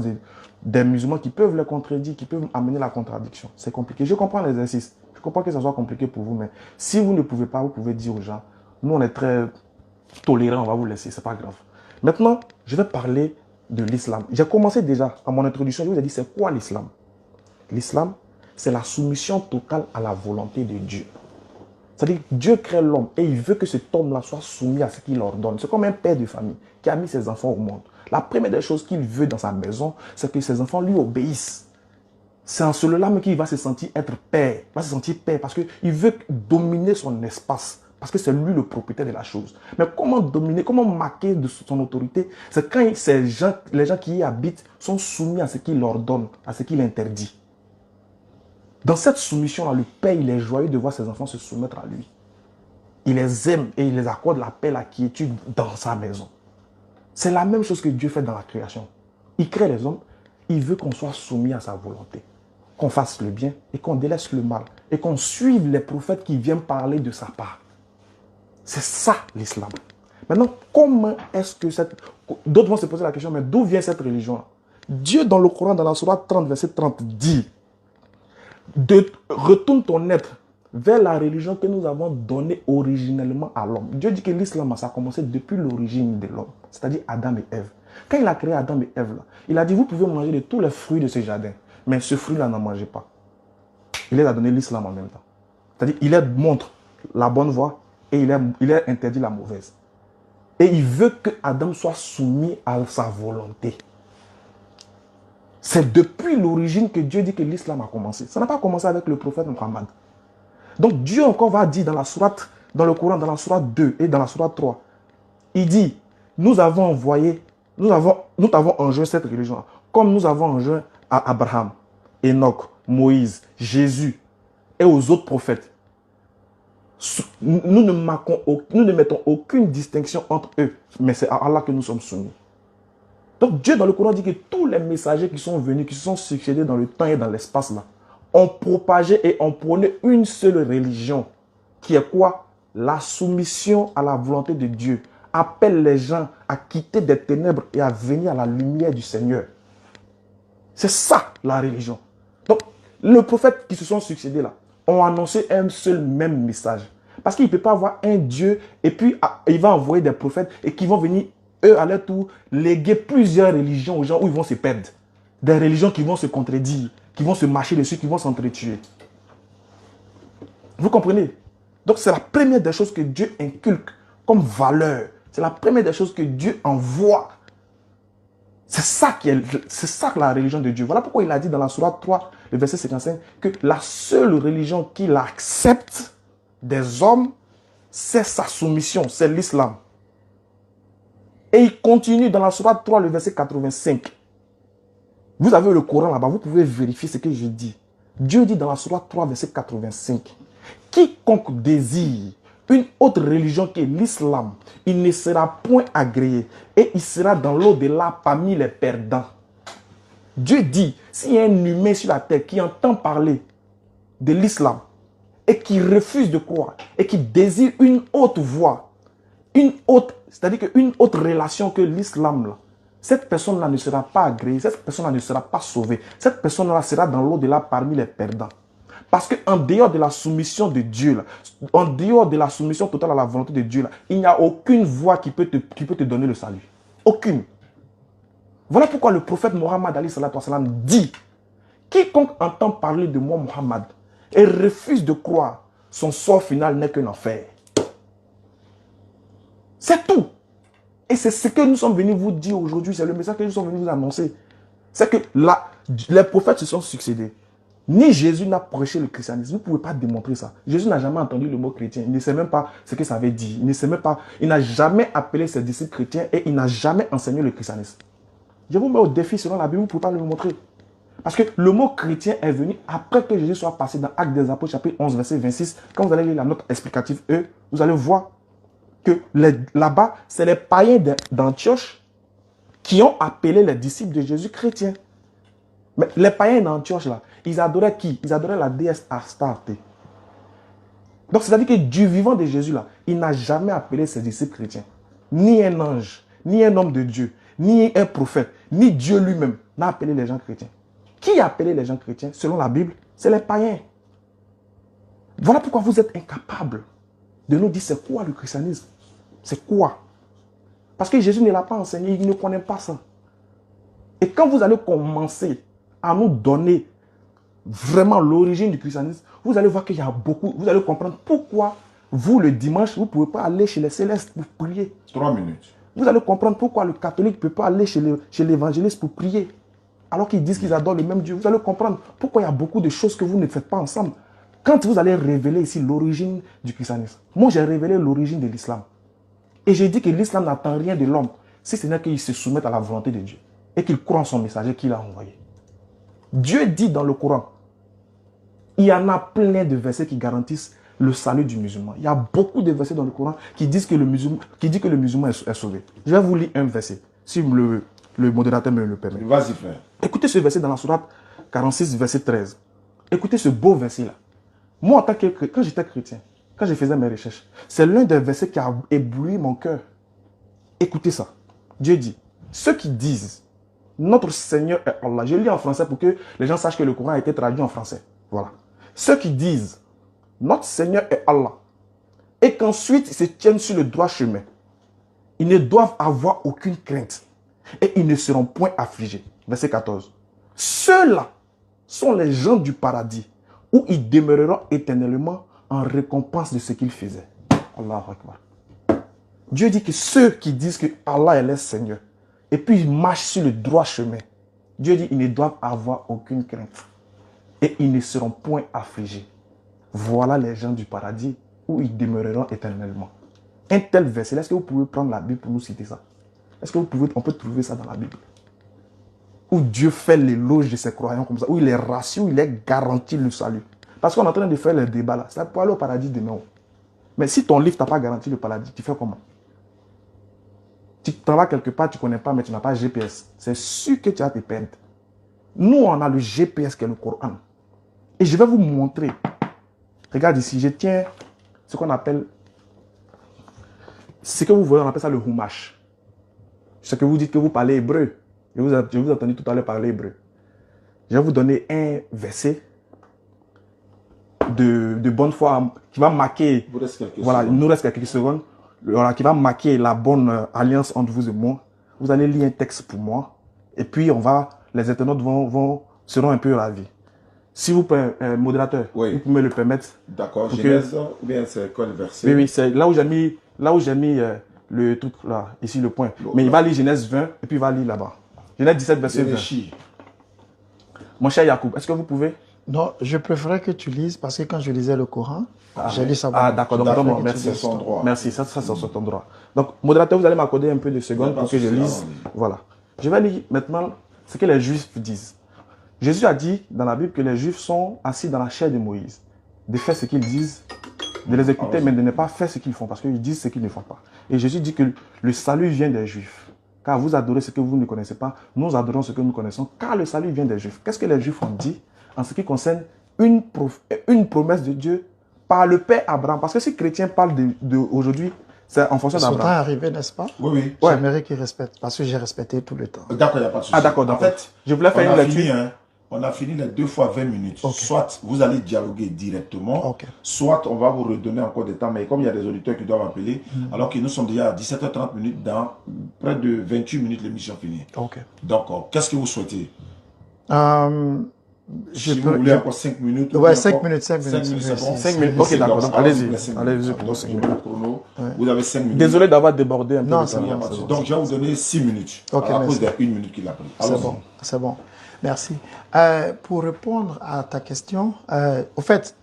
des musulmans qui peuvent les contredire, qui peuvent amener la contradiction. C'est compliqué. Je comprends l'exercice. Je comprends que ça soit compliqué pour vous, mais si vous ne pouvez pas, vous pouvez dire aux gens, nous on est très tolérants, on va vous laisser, c'est pas grave. Maintenant, je vais parler de l'islam. J'ai commencé déjà, à mon introduction, je vous ai dit c'est quoi l'islam? L'islam, c'est la soumission totale à la volonté de Dieu. C'est-à-dire que Dieu crée l'homme et il veut que cet homme-là soit soumis à ce qu'il ordonne. C'est comme un père de famille qui a mis ses enfants au monde. La première des choses qu'il veut dans sa maison, c'est que ses enfants lui obéissent. C'est en cela même qu'il va se sentir être père. Il va se sentir père parce qu'il veut dominer son espace. Parce que c'est lui le propriétaire de la chose. Mais comment dominer, comment marquer de son autorité? C'est quand les gens qui y habitent sont soumis à ce qu'il ordonne, à ce qu'il interdit. Dans cette soumission-là, le père, il est joyeux de voir ses enfants se soumettre à lui. Il les aime et il les accorde la paix, la quiétude dans sa maison. C'est la même chose que Dieu fait dans la création. Il crée les hommes, il veut qu'on soit soumis à sa volonté, qu'on fasse le bien et qu'on délaisse le mal, et qu'on suive les prophètes qui viennent parler de sa part. C'est ça l'islam. Maintenant, comment est-ce que cette... D'autres vont se poser la question, mais d'où vient cette religion? Dieu, dans le Coran, dans la sourate 30, verset 30, dit retourne ton être vers la religion que nous avons donnée originellement à l'homme. Dieu dit que l'islam, ça a commencé depuis l'origine de l'homme, c'est-à-dire Adam et Ève. Quand il a créé Adam et Ève, là, il a dit, vous pouvez manger de tous les fruits de ce jardin, mais ce fruit-là, n'en mangez pas. Il les a donné l'islam en même temps. C'est-à-dire, il leur montre la bonne voie et il leur interdit la mauvaise. Et il veut que Adam soit soumis à sa volonté. C'est depuis l'origine que Dieu dit que l'islam a commencé. Ça n'a pas commencé avec le prophète Mohammed. Donc Dieu encore va dire dans la sourate, dans le Coran, dans la sourate 2 et dans la sourate 3, il dit, nous avons enjoint cette religion, comme nous avons enjoint à Abraham, Enoch, Moïse, Jésus et aux autres prophètes. Nous ne mettons aucune distinction entre eux, mais c'est à Allah que nous sommes soumis. Donc Dieu dans le Coran dit que tous les messagers qui sont venus, qui se sont succédés dans le temps et dans l'espace là, ont propagé et ont prôné une seule religion, qui est quoi? La soumission à la volonté de Dieu. Appelle les gens à quitter des ténèbres et à venir à la lumière du Seigneur. C'est ça la religion. Donc les prophètes qui se sont succédés là, ont annoncé un seul même message. Parce qu'il ne peut pas avoir un Dieu et puis il va envoyer des prophètes et qui vont venir, eux, à leur tour, léguer plusieurs religions aux gens où ils vont se perdre. Des religions qui vont se contredire, qui vont se marcher dessus, qui vont s'entretuer. Vous comprenez? Donc c'est la première des choses que Dieu inculque comme valeur. C'est la première des choses que Dieu envoie. C'est ça la religion de Dieu. Voilà pourquoi il a dit dans la sourate 3, le verset 55, que la seule religion qu'il accepte des hommes, c'est sa soumission, c'est l'islam. Et il continue dans la sourate 3, le verset 85. Vous avez le Coran là-bas, vous pouvez vérifier ce que je dis. Dieu dit dans la sourate 3, verset 85, quiconque désire une autre religion que l'islam, il ne sera point agréé et il sera dans l'au-delà parmi les perdants. Dieu dit, s'il y a un humain sur la terre qui entend parler de l'islam et qui refuse de croire et qui désire une autre voie, c'est-à-dire qu'une autre relation que l'islam, cette personne-là ne sera pas agréée, cette personne-là ne sera pas sauvée, cette personne-là sera dans l'au-delà parmi les perdants. Parce qu'en dehors de la soumission de Dieu, là, en dehors de la soumission totale à la volonté de Dieu, là, il n'y a aucune voie qui peut te donner le salut. Aucune. Voilà pourquoi le prophète Mohammed dit, quiconque entend parler de moi, Mohammed, et refuse de croire, son sort final n'est qu'un enfer. C'est tout. Et c'est ce que nous sommes venus vous dire aujourd'hui, c'est le message que nous sommes venus vous annoncer. C'est que les prophètes se sont succédés. Ni Jésus n'a prêché le christianisme. Vous ne pouvez pas démontrer ça. Jésus n'a jamais entendu le mot chrétien. Il ne sait même pas ce que ça veut dire. Il n'a jamais appelé ses disciples chrétiens et il n'a jamais enseigné le christianisme. Je vous mets au défi selon la Bible, vous ne pouvez pas le montrer. Parce que le mot chrétien est venu après que Jésus soit passé dans Actes des Apôtres, chapitre 11, verset 26. Quand vous allez lire la note explicative E, vous allez voir que là-bas, c'est les païens d'Antioche qui ont appelé les disciples de Jésus chrétiens. Mais les païens d'Antioche, là, ils adoraient qui? Ils adoraient la déesse Astarte. Donc, c'est-à-dire que du vivant de Jésus, là, il n'a jamais appelé ses disciples chrétiens. Ni un ange, ni un homme de Dieu, ni un prophète, ni Dieu lui-même n'a appelé les gens chrétiens. Qui a appelé les gens chrétiens, selon la Bible? C'est les païens. Voilà pourquoi vous êtes incapables de nous dire c'est quoi le christianisme. C'est quoi? Parce que Jésus ne l'a pas enseigné, il ne connaît pas ça. Et quand vous allez commencer à nous donner vraiment l'origine du christianisme, vous allez voir qu'il y a beaucoup, vous allez comprendre pourquoi vous, le dimanche, vous ne pouvez pas aller chez les célestes pour prier. 3 minutes. Vous allez comprendre pourquoi le catholique ne peut pas aller chez l'évangéliste pour prier, alors qu'ils disent qu'ils adorent le même Dieu. Vous allez comprendre pourquoi il y a beaucoup de choses que vous ne faites pas ensemble. Quand vous allez révéler ici l'origine du christianisme, moi j'ai révélé l'origine de l'islam. Et j'ai dit que l'islam n'attend rien de l'homme, si ce n'est qu'il se soumette à la volonté de Dieu et qu'il croit en son messager qu'il a envoyé. Dieu dit dans le Coran, il y en a plein de versets qui garantissent le salut du musulman. Il y a beaucoup de versets dans le Coran qui disent que le musulman est sauvé. Je vais vous lire un verset. Si vous le modérateur me le permet. Vas-y, frère. Écoutez ce verset dans la sourate 46, verset 13. Écoutez ce beau verset-là. Moi, en tant que quand j'étais chrétien, quand je faisais mes recherches, c'est l'un des versets qui a ébloui mon cœur. Écoutez ça. Dieu dit, ceux qui disent, notre Seigneur est Allah. Je lis en français pour que les gens sachent que le Coran a été traduit en français. Voilà. Ceux qui disent, notre Seigneur est Allah, et qu'ensuite ils se tiennent sur le droit chemin, ils ne doivent avoir aucune crainte, et ils ne seront point affligés. Verset 14. Ceux-là sont les gens du paradis, où ils demeureront éternellement en récompense de ce qu'ils faisaient. Allahu Akbar. Dieu dit que ceux qui disent que Allah est leur Seigneur, et puis ils marchent sur le droit chemin, Dieu dit qu'ils ne doivent avoir aucune crainte, et ils ne seront point affligés. Voilà les gens du paradis, où ils demeureront éternellement. Un tel verset, est-ce que vous pouvez prendre la Bible pour nous citer ça? Est-ce que on peut trouver ça dans la Bible? Où Dieu fait l'éloge de ses croyants comme ça, où il est rassuré, où il est garanti le salut. Parce qu'on est en train de faire le débat là, c'est pour aller au paradis demain. Mais si ton livre t'a pas garanti le paradis, tu fais comment? Tu t'en vas quelque part, tu ne connais pas, mais tu n'as pas GPS. C'est sûr que tu vas te perdre. Nous, on a le GPS qui est le Coran. Et je vais vous montrer. Regarde ici, je tiens ce qu'on appelle, ce que vous voyez, on appelle ça le Humash. Ce que vous dites que vous parlez hébreu. Je vous ai entendu tout à l'heure parler hébreu. Je vais vous donner un verset de bonne foi qui va marquer, voilà, il nous reste quelques secondes, voilà, qui va marquer la bonne alliance entre vous et moi. Vous allez lire un texte pour moi, et puis les internautes seront un peu ravis. Si vous pouvez, modérateur, oui. Vous pouvez me le permettre. D'accord, Genèse, ou bien c'est quoi le verset? Oui, c'est là où j'ai mis le truc là, ici le point. Bon, mais il va lire Genèse 20, et puis il va lire là-bas. Genèse 17, verset 20. Mon cher Yacoub, est-ce que vous pouvez? Non, je préférais que tu lises, parce que quand je lisais le Coran, j'ai lu ça. Ah, d'accord, donc merci. Son droit. Merci, ça c'est ton droit. Donc, modérateur, vous allez m'accorder un peu de secondes pour que je lise. Voilà. Je vais lire maintenant ce que les Juifs disent. Jésus a dit dans la Bible que les Juifs sont assis dans la chair de Moïse, de faire ce qu'ils disent, de les écouter, mais de ne pas faire ce qu'ils font, parce qu'ils disent ce qu'ils ne font pas. Et Jésus dit que le salut vient des Juifs. Car vous adorez ce que vous ne connaissez pas, nous adorons ce que nous connaissons, car le salut vient des Juifs. Qu'est-ce que les Juifs ont dit en ce qui concerne une promesse de Dieu par le Père Abraham? Parce que si les chrétiens parlent aujourd'hui, c'est en fonction d'Abraham. Son temps est arrivé, n'est-ce pas? Oui, oui. J'aimerais qu'il respecte, parce que j'ai respecté tout le temps. D'accord, il n'y a pas de souci. Ah, d'accord. En fait, je voulais faire une lecture. On a fini les 2 fois 20 minutes. Okay. Soit vous allez dialoguer directement, soit on va vous redonner encore des temps. Mais comme il y a des auditeurs qui doivent appeler, alors que nous sommes déjà à 17h30 minutes, dans près de 28 minutes, l'émission finie. Donc, qu'est-ce que vous souhaitez? Si vous voulez encore 5 minutes. Ouais, 5 minutes. 5 minutes, c'est bon. 5 minutes, ok, d'accord. Donc, allez-y. Allez-y pour 5 minutes. Vous avez 5 minutes. Désolé d'avoir débordé un peu. Non, c'est bon. Donc, je vais vous donner 6 minutes. À cause de 1 minute qu'il a pris. C'est bon. Merci. Pour répondre à ta question, au fait,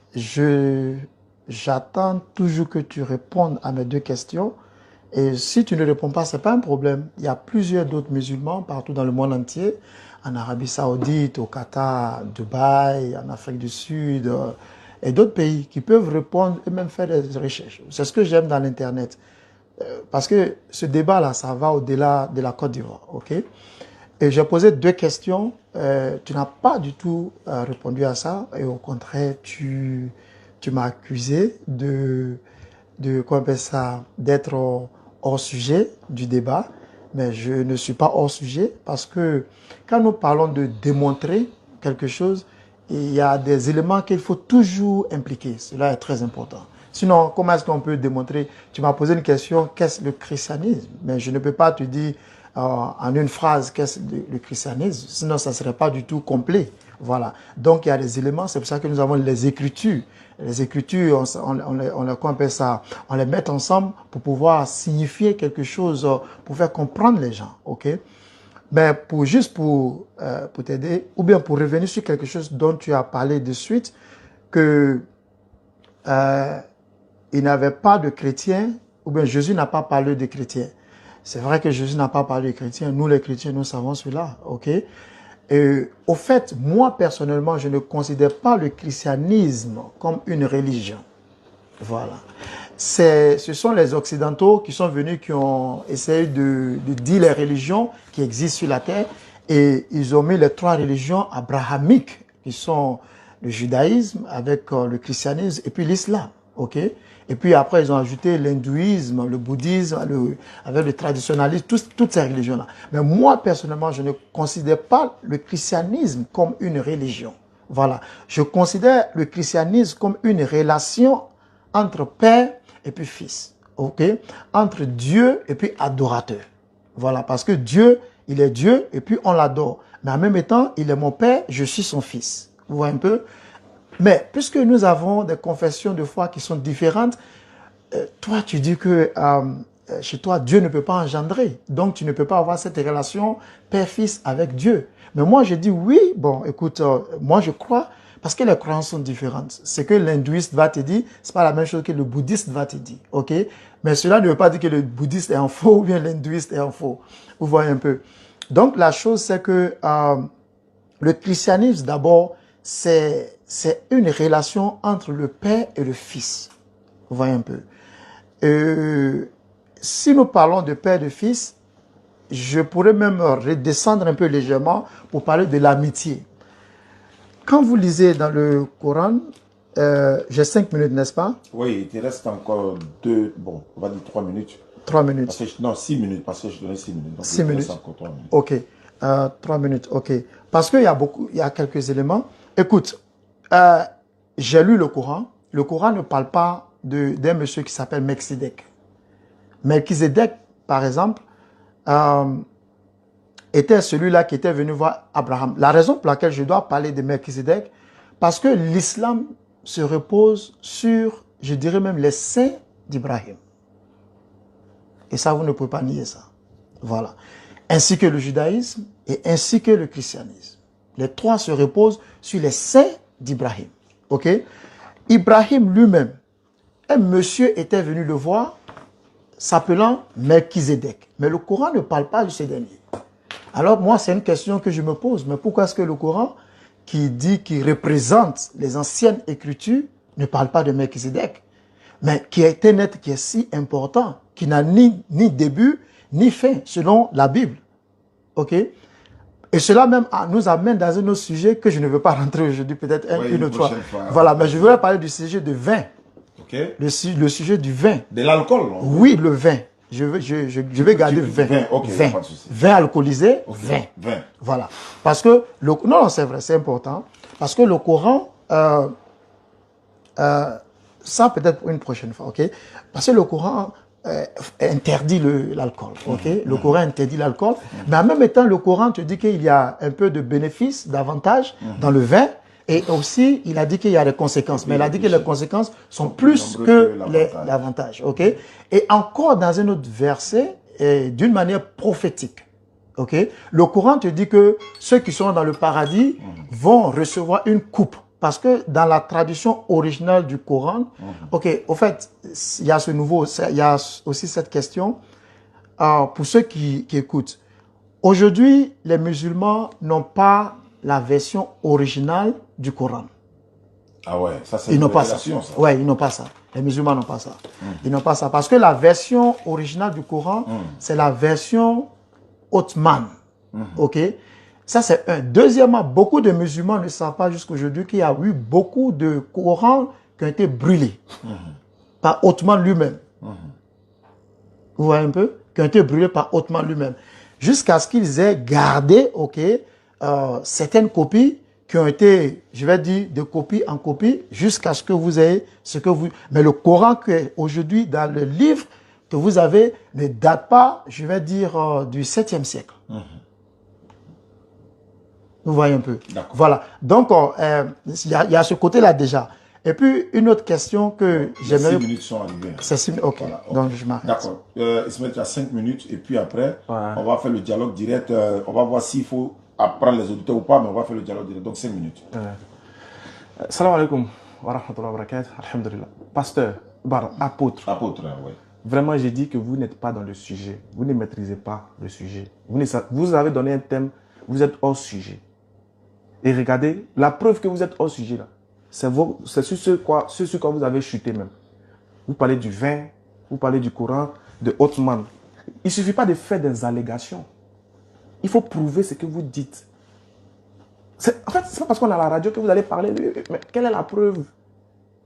j'attends toujours que tu répondes à mes 2 questions. Et si tu ne réponds pas, ce n'est pas un problème. Il y a plusieurs d'autres musulmans partout dans le monde entier, en Arabie Saoudite, au Qatar, Dubaï, en Afrique du Sud, et d'autres pays qui peuvent répondre et même faire des recherches. C'est ce que j'aime dans l'Internet. Parce que ce débat-là, ça va au-delà de la Côte d'Ivoire. Okay? Et j'ai posé 2 questions. Tu n'as pas du tout répondu à ça. Et au contraire, tu m'as accusé comment on appelle ça, d'être hors sujet du débat. Mais je ne suis pas hors sujet parce que quand nous parlons de démontrer quelque chose, il y a des éléments qu'il faut toujours impliquer. Cela est très important. Sinon, comment est-ce qu'on peut démontrer? Tu m'as posé une question, qu'est-ce le christianisme? Mais je ne peux pas te dire en une phrase qu'est-ce le christianisme, sinon ça ne serait pas du tout complet. Voilà. Donc il y a des éléments, c'est pour ça que nous avons les Écritures. Les Écritures, on les met ensemble pour pouvoir signifier quelque chose, pour faire comprendre les gens. Ok? Mais juste pour t'aider, ou bien pour revenir sur quelque chose dont tu as parlé de suite, que il n'avait pas de chrétiens, ou bien Jésus n'a pas parlé de chrétiens. C'est vrai que Jésus n'a pas parlé de chrétiens. Nous, les chrétiens, nous savons cela. Ok? Et, au fait, moi, personnellement, je ne considère pas le christianisme comme une religion. Voilà. ce sont les Occidentaux qui sont venus, qui ont essayé de dire les religions qui existent sur la terre, et ils ont mis les 3 religions abrahamiques, qui sont le judaïsme, avec le christianisme, et puis l'islam. Ok? Et puis après, ils ont ajouté l'hindouisme, le bouddhisme, avec le traditionnalisme, toutes ces religions-là. Mais moi, personnellement, je ne considère pas le christianisme comme une religion. Voilà. Je considère le christianisme comme une relation entre père et puis fils. Ok? Entre Dieu et puis adorateur. Voilà. Parce que Dieu, il est Dieu et puis on l'adore. Mais en même temps, il est mon père, je suis son fils. Vous voyez un peu? Mais puisque nous avons des confessions de foi qui sont différentes, toi tu dis que chez toi Dieu ne peut pas engendrer, donc tu ne peux pas avoir cette relation père-fils avec Dieu. Mais moi je dis oui, bon écoute, moi je crois, parce que les croyances sont différentes. Ce que l'hindouiste va te dire, c'est pas la même chose que le bouddhiste va te dire, ok? Mais cela ne veut pas dire que le bouddhiste est en faux ou bien l'hindouiste est en faux. Vous voyez un peu. Donc la chose c'est que le christianisme d'abord, c'est une relation entre le père et le fils. Vous voyez un peu. Si nous parlons de père et de fils, je pourrais même redescendre un peu légèrement pour parler de l'amitié. Quand vous lisez dans le Coran, j'ai 5 minutes, n'est-ce pas? Oui, il te reste encore 2, bon, on va dire 3 minutes. 3 minutes. Parce que, non, 6 minutes, parce que je donnais 6 minutes. Donc 6 minutes. Encore 3 minutes. Ok. 3 minutes, ok. Parce qu'il y a il y a quelques éléments. Écoute, j'ai lu le Coran. Le Coran ne parle pas d'un monsieur qui s'appelle Melchizedek. Melchizedek, par exemple, était celui-là qui était venu voir Abraham. La raison pour laquelle je dois parler de Melchizedek, parce que l'islam se repose sur, je dirais même, les saints d'Ibrahim. Et ça, vous ne pouvez pas nier ça. Voilà. Ainsi que le judaïsme et ainsi que le christianisme. Les 3 se reposent sur les saints d'Ibrahim. Ok? Ibrahim lui-même, un monsieur était venu le voir, s'appelant Melchizedek. Mais le Coran ne parle pas de ce dernier. Alors moi, c'est une question que je me pose. Mais pourquoi est-ce que le Coran, qui représente les anciennes écritures, ne parle pas de Melchizedek? Mais qui est un être qui est si important, qui n'a ni début, ni fin, selon la Bible. Ok? Et cela même nous amène dans un autre sujet que je ne veux pas rentrer aujourd'hui, peut-être une autre fois. Voilà, mais je voudrais parler du sujet de vin. Ok. Le sujet du vin. De l'alcool? Oui, le vin. Je vais garder vin. Ok, vin. pas de souci. Vin alcoolisé, Okay. vin. Voilà. Parce que, non, c'est vrai, c'est important. Parce que le Coran, ça peut-être pour une prochaine fois, ok? Parce que le Coran interdit l'alcool, ok? Le Coran interdit l'alcool, mais en même temps, le Coran te dit qu'il y a un peu de bénéfices, d'avantages dans le vin, et aussi, il a dit qu'il y a des conséquences, mais il a dit que les conséquences sont plus que l'avantage, ok? Et encore dans un autre verset, d'une manière prophétique, ok? Le Coran te dit que ceux qui sont dans le paradis vont recevoir une coupe. Parce que dans la tradition originale du Coran, ok, au fait, il y a il y a aussi cette question pour ceux qui écoutent. Aujourd'hui, les musulmans n'ont pas la version originale du Coran. Ah ouais, ça c'est ils une n'ont pas ça. révélation, ça. Ouais, ils n'ont pas ça. Les musulmans n'ont pas ça. Ils n'ont pas ça parce que la version originale du Coran, c'est la version ottomane. Ok. Ça, c'est un. Deuxièmement, beaucoup de musulmans ne savent pas jusqu'aujourd'hui qu'il y a eu beaucoup de Corans qui ont été brûlés par Ottoman lui-même. Vous voyez un peu? Qui ont été brûlés par Ottoman lui-même. Jusqu'à ce qu'ils aient gardé, ok, certaines copies qui ont été, je vais dire, de copie en copie, jusqu'à ce que vous ayez ce que vous... Mais le Coran qui est aujourd'hui dans le livre que vous avez ne date pas, je vais dire, du 7e siècle. Vous voyez un peu. Voilà. Donc, il y a ce côté-là déjà. Et puis, une autre question que j'aimerais... 6 minutes sont arrivées. C'est 6 minutes, ok. Voilà, okay. Donc, je m'arrête. D'accord. Ismaël, tu as 5 minutes. Et puis après, on va faire le dialogue direct. On va voir s'il faut apprendre les auditeurs ou pas, mais on va faire le dialogue direct. Donc, 5 minutes. Salam alaikum wa rahmatullahi wa barakatuh. Alhamdulillah. Pasteur, apôtre. Apôtre, oui. Vraiment, j'ai dit que vous n'êtes pas dans le sujet. Vous ne maîtrisez pas le sujet. Vous avez donné un thème, vous êtes hors sujet. Et regardez, la preuve que vous êtes hors sujet là, c'est sur ce quoi vous avez chuté même. vous parlez du vin, vous parlez du Coran, de Othman. Il ne suffit pas de faire des allégations. Il faut prouver ce que vous dites. En fait, ce n'est pas parce qu'on a la radio que vous allez parler. Mais quelle est la preuve?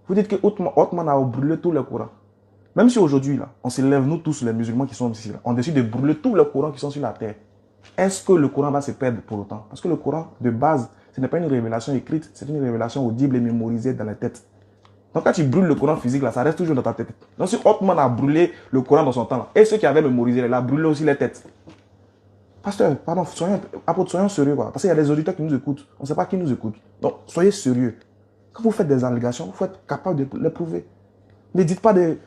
Vous dites que Othman a brûlé tous les Corans. Même si aujourd'hui, là, on se lève, nous tous les musulmans qui sont ici, là, on décide de brûler tous les Corans qui sont sur la terre. Est-ce que le Coran va se perdre pour autant? Parce que le Coran, de base, ce n'est pas une révélation écrite, c'est une révélation audible et mémorisée dans la tête. Donc quand tu brûles le Coran physique, là, ça reste toujours dans ta tête. Donc si Othman a brûlé le Coran dans son temps, là, et ceux qui avaient mémorisé, il a brûlé aussi les têtes. Pasteur, pardon, soyons sérieux, quoi. Parce qu'il y a des auditeurs qui nous écoutent. On ne sait pas qui nous écoute. Donc, soyez sérieux. Quand vous faites des allégations, vous faut être capable de les prouver. Ne dites pas des...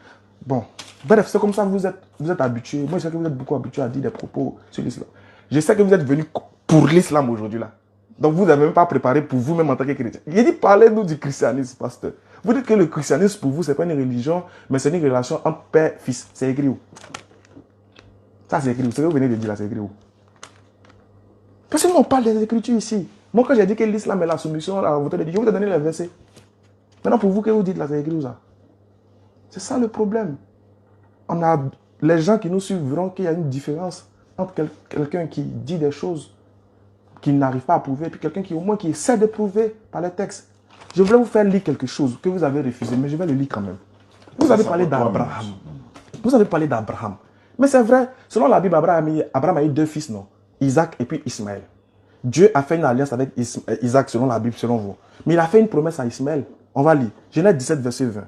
Bon, bref, c'est comme ça que vous êtes habitués. Moi, je sais que vous êtes beaucoup habitués à dire des propos sur l'islam. Je sais que vous êtes venus pour l'islam aujourd'hui, là. Donc, vous n'avez même pas préparé pour vous-même en tant que chrétien. Il dit, parlez-nous du christianisme, pasteur. Vous dites que le christianisme, pour vous, ce n'est pas une religion, mais c'est une relation entre père et fils. C'est écrit où? Ça, c'est écrit où? Ce que vous venez de dire là, c'est écrit où? Parce que nous, on parle des Écritures ici. Moi, quand j'ai dit que l'islam est la soumission à la volonté de Dieu, je vous ai donné les versets. Maintenant, pour vous, que vous dites là, c'est écrit où ça? C'est ça le problème. On a les gens qui nous suivent verront qu'il y a une différence entre quelqu'un qui dit des choses qu'il n'arrive pas à prouver, et puis quelqu'un qui, au moins, qui essaie de prouver par les textes. Je voulais vous faire lire quelque chose que vous avez refusé, mais je vais le lire quand même. Vous avez parlé d'Abraham. Vous avez parlé d'Abraham. Mais c'est vrai, selon la Bible, Abraham a eu 2 fils, non? Isaac et puis Ismaël. Dieu a fait une alliance avec Isaac selon la Bible, selon vous. Mais il a fait une promesse à Ismaël. On va lire. Genèse 17, verset 20.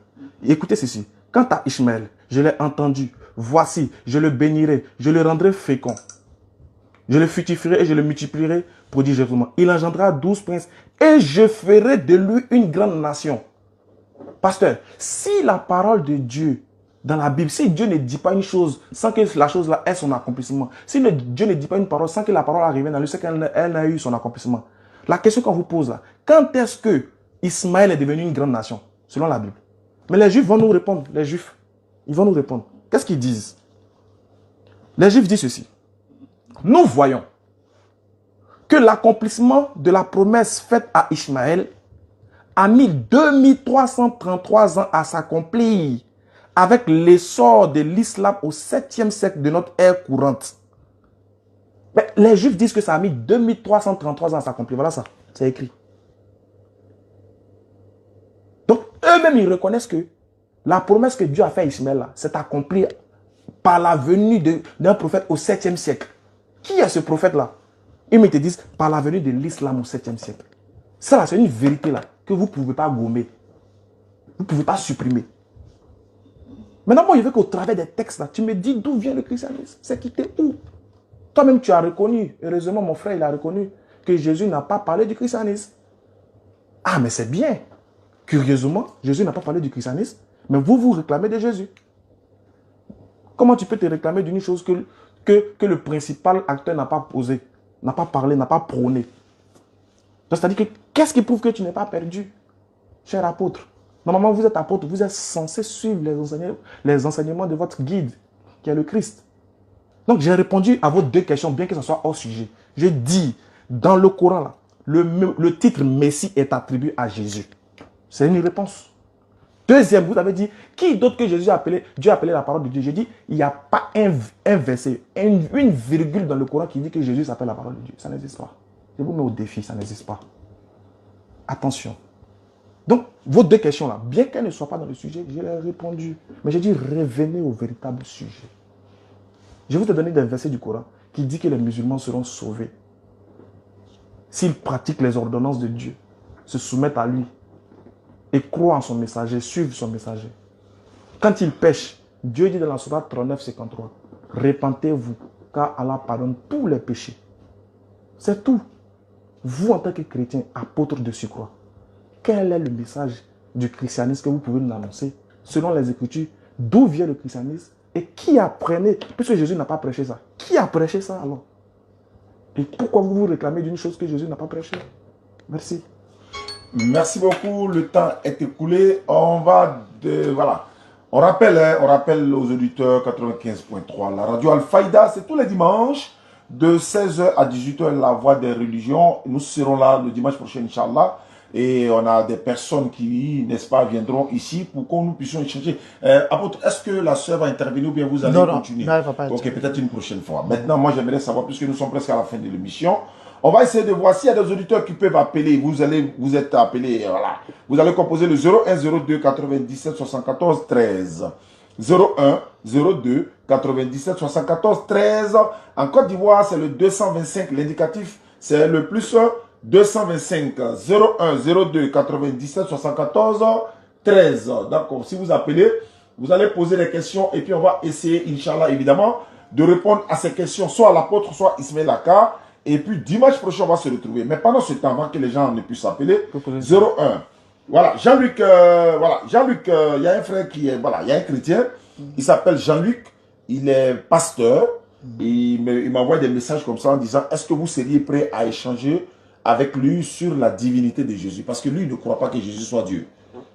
Écoutez ceci. Quant à Ismaël, je l'ai entendu. Voici, je le bénirai, je le rendrai fécond. Je le fructifierai et je le multiplierai prodigieusement. Il engendrera 12 princes et je ferai de lui une grande nation. Pasteur, si la parole de Dieu dans la Bible, si Dieu ne dit pas une chose sans que la chose là ait son accomplissement, si Dieu ne dit pas une parole sans que la parole arrive dans lui, c'est qu'elle n'a eu son accomplissement. La question qu'on vous pose là, quand est-ce que Ismaël est devenu une grande nation, selon la Bible? Mais les Juifs vont nous répondre, les Juifs, ils vont nous répondre. Qu'est-ce qu'ils disent? Les Juifs disent ceci. Nous voyons que l'accomplissement de la promesse faite à Ismaël a mis 2333 ans à s'accomplir avec l'essor de l'islam au 7e siècle de notre ère courante. Mais les Juifs disent que ça a mis 2333 ans à s'accomplir. Voilà ça, c'est écrit. Donc, eux-mêmes, ils reconnaissent que la promesse que Dieu a faite à Ismaël, s'est accomplie par la venue d'un prophète au 7e siècle. Qui est ce prophète-là? Ils me te disent par la venue de l'islam au 7e siècle. Ça, là, c'est une vérité là que vous ne pouvez pas gommer. Vous ne pouvez pas supprimer. Maintenant, moi, je veux qu'au travers des textes, là, tu me dis d'où vient le christianisme. C'est quitté où? Toi-même, tu as reconnu, heureusement, mon frère, il a reconnu que Jésus n'a pas parlé du christianisme. Ah, mais c'est bien. Curieusement, Jésus n'a pas parlé du christianisme, mais vous réclamez de Jésus. Comment tu peux te réclamer d'une chose que le principal acteur n'a pas posé, n'a pas parlé, n'a pas prôné? C'est-à-dire que qu'est-ce qui prouve que tu n'es pas perdu, cher apôtre? Normalement, vous êtes apôtre, vous êtes censé suivre les enseignements de votre guide, qui est le Christ. Donc, j'ai répondu à vos 2 questions, bien que ce soit hors sujet. Je dis, dans le Coran, là, le titre Messie est attribué à Jésus. C'est une réponse. Deuxième, vous avez dit, qui d'autre que Jésus Dieu a appelé la parole de Dieu? J'ai dit, il n'y a pas un verset, une virgule dans le Coran qui dit que Jésus s'appelle la parole de Dieu. Ça n'existe pas. Je vous mets au défi, ça n'existe pas. Attention. Donc, vos 2 questions-là, bien qu'elles ne soient pas dans le sujet, je les ai répondu. Mais j'ai dit, revenez au véritable sujet. Je vais vous donner des versets du Coran qui disent que les musulmans seront sauvés s'ils pratiquent les ordonnances de Dieu, se soumettent à lui et croient en son messager, suivent son messager. Quand ils pêchent, Dieu dit dans la sourate 39, 53, repentez-vous, car Allah pardonne tous les péchés. C'est tout. Vous, en tant que chrétien, apôtre de surcroît, quel est le message du christianisme que vous pouvez nous annoncer selon les Écritures? D'où vient le christianisme? Et qui apprenait? Puisque Jésus n'a pas prêché ça. Qui a prêché ça alors? Et pourquoi vous vous réclamez d'une chose que Jésus n'a pas prêché? Merci. Merci beaucoup. Le temps est écoulé. Voilà. On rappelle aux auditeurs 95.3. La radio Al-Fayda, c'est tous les dimanches de 16h à 18h, la voix des religions. Nous serons là le dimanche prochain, Inch'Allah. et on a des personnes qui, n'est-ce pas, viendront ici pour que nous puissions échanger. Apôtre, est-ce que la sœur va intervenir ou bien vous allez continuer? Non, elle va pas ok, peut-être une prochaine fois. Maintenant, moi, j'aimerais savoir, puisque nous sommes presque à la fin de l'émission, on va essayer de voir s'il y a des auditeurs qui peuvent appeler. Vous êtes appelés, voilà. Vous allez composer le 01 02 97 74 13. 01 02 97 74 13. En Côte d'Ivoire, c'est le 225. L'indicatif, c'est le plus 225 01 02 97 74 13. D'accord. Si vous appelez, vous allez poser des questions et puis on va essayer, Inch'Allah, évidemment, de répondre à ces questions, soit à l'apôtre, soit Ismaël Aka. Et puis dimanche prochain, on va se retrouver. Mais pendant ce temps, avant que les gens ne puissent appeler, 01. Voilà, Jean-Luc, il y a un frère qui est, voilà, il y a un chrétien, il s'appelle Jean-Luc, il est pasteur, et il m'envoie des messages comme ça en disant, est-ce que vous seriez prêt à échanger avec lui sur la divinité de Jésus? Parce que lui, il ne croit pas que Jésus soit Dieu.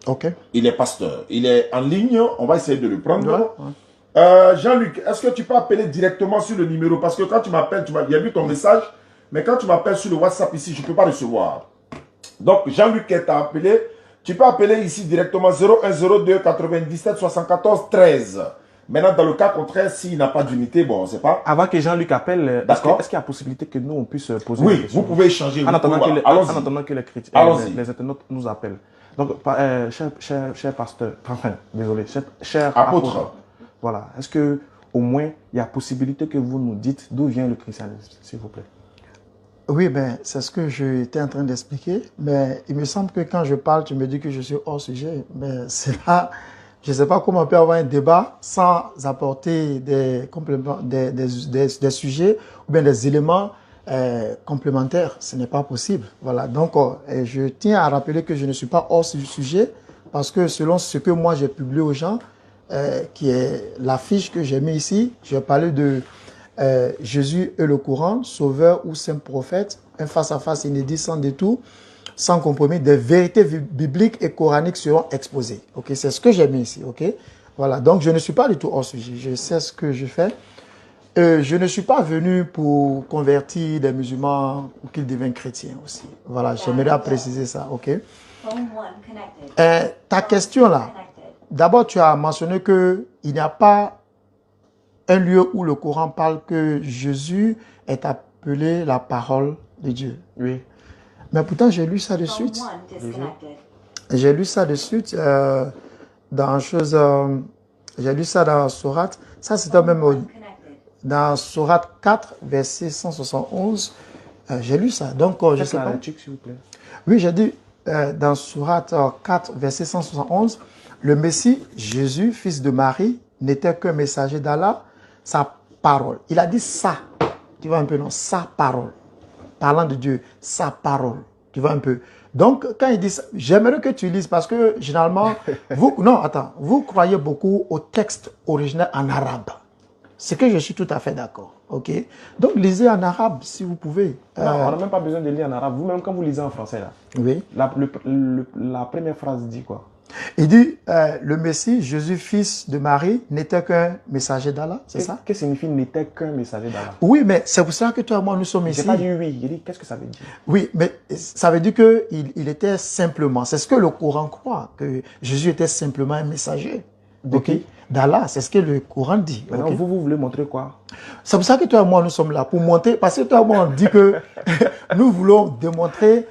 Ok. Il est pasteur, il est en ligne, on va essayer de le prendre. Jean-Luc, est-ce que tu peux appeler directement sur le numéro? Parce que quand tu m'appelles, il y a vu ton message, mais quand tu m'appelles sur le WhatsApp ici, je ne peux pas recevoir. Donc, Jean-Luc est appelé. Tu peux appeler ici directement 01 02 97 74 13. Maintenant, dans le cas contraire, s'il n'a pas d'unité, bon, on ne sait pas. Avant que Jean-Luc appelle, est-ce qu'il y a possibilité que nous, on puisse poser des questions? Oui, vous pouvez échanger. En attendant que les chrétiens, les internautes nous appellent. Donc, cher pasteur, enfin, désolé, cher apôtre, voilà, est-ce que au moins, il y a possibilité que vous nous dites d'où vient le christianisme, s'il vous plaît? Oui, ben, c'est ce que j'étais en train d'expliquer. Mais il me semble que quand je parle, tu me dis que je suis hors sujet. Mais c'est là, je ne sais pas comment on peut avoir un débat sans apporter des compléments, des sujets ou bien des éléments complémentaires. Ce n'est pas possible. Voilà. Donc, je tiens à rappeler que je ne suis pas hors sujet parce que selon ce que moi j'ai publié aux gens, qui est l'affiche que j'ai mis ici, je parlais de Jésus est le Coran, sauveur ou saint prophète, un face-à-face inédit sans détour, sans compromis, des vérités bibliques et coraniques seront exposées. Ok, c'est ce que j'ai mis ici. Ok, voilà. Donc je ne suis pas du tout hors sujet. Je sais ce que je fais. Je ne suis pas venu pour convertir des musulmans ou qu'ils deviennent chrétiens aussi. Voilà, j'aimerais préciser ça. Ok. Ta question là. D'abord, tu as mentionné que il n'y a pas un lieu où le Coran parle que Jésus est appelé la parole de Dieu. Oui. Mais pourtant, j'ai lu ça de suite. J'ai lu ça de suite dans chose. J'ai lu ça dans Sourate. Ça, c'était même dans Sourate 4, verset 171. J'ai lu ça. Donc, je sais pas. S'il vous plaît. Oui, j'ai dit dans Sourate 4, verset 171, le Messie, Jésus, fils de Marie, n'était qu'un messager d'Allah. Sa parole. Il a dit ça. Tu vois un peu, non? Sa parole. Parlant de Dieu, sa parole. Tu vois un peu. Donc, quand il dit ça, j'aimerais que tu lises parce que généralement, vous croyez beaucoup au texte original en arabe. C'est que je suis tout à fait d'accord. Ok? Donc, lisez en arabe si vous pouvez. Non, on n'a même pas besoin de lire en arabe. Vous-même, quand vous lisez en français, là, oui. La première phrase dit quoi? Il dit, le Messie, Jésus, fils de Marie, n'était qu'un messager d'Allah, c'est ça? Qu'est-ce que signifie n'était qu'un messager d'Allah? Oui, mais c'est pour ça que toi et moi, nous sommes ici. Je n'ai pas dit oui, j'ai dit qu'est-ce que ça veut dire? Oui, mais ça veut dire qu'il était simplement, c'est ce que le Coran croit, que Jésus était simplement un messager. Okay. D'Allah, c'est ce que le Coran dit. Maintenant, okay? vous voulez montrer quoi? C'est pour ça que toi et moi, nous sommes là, pour montrer, parce que toi et moi, on dit que nous voulons démontrer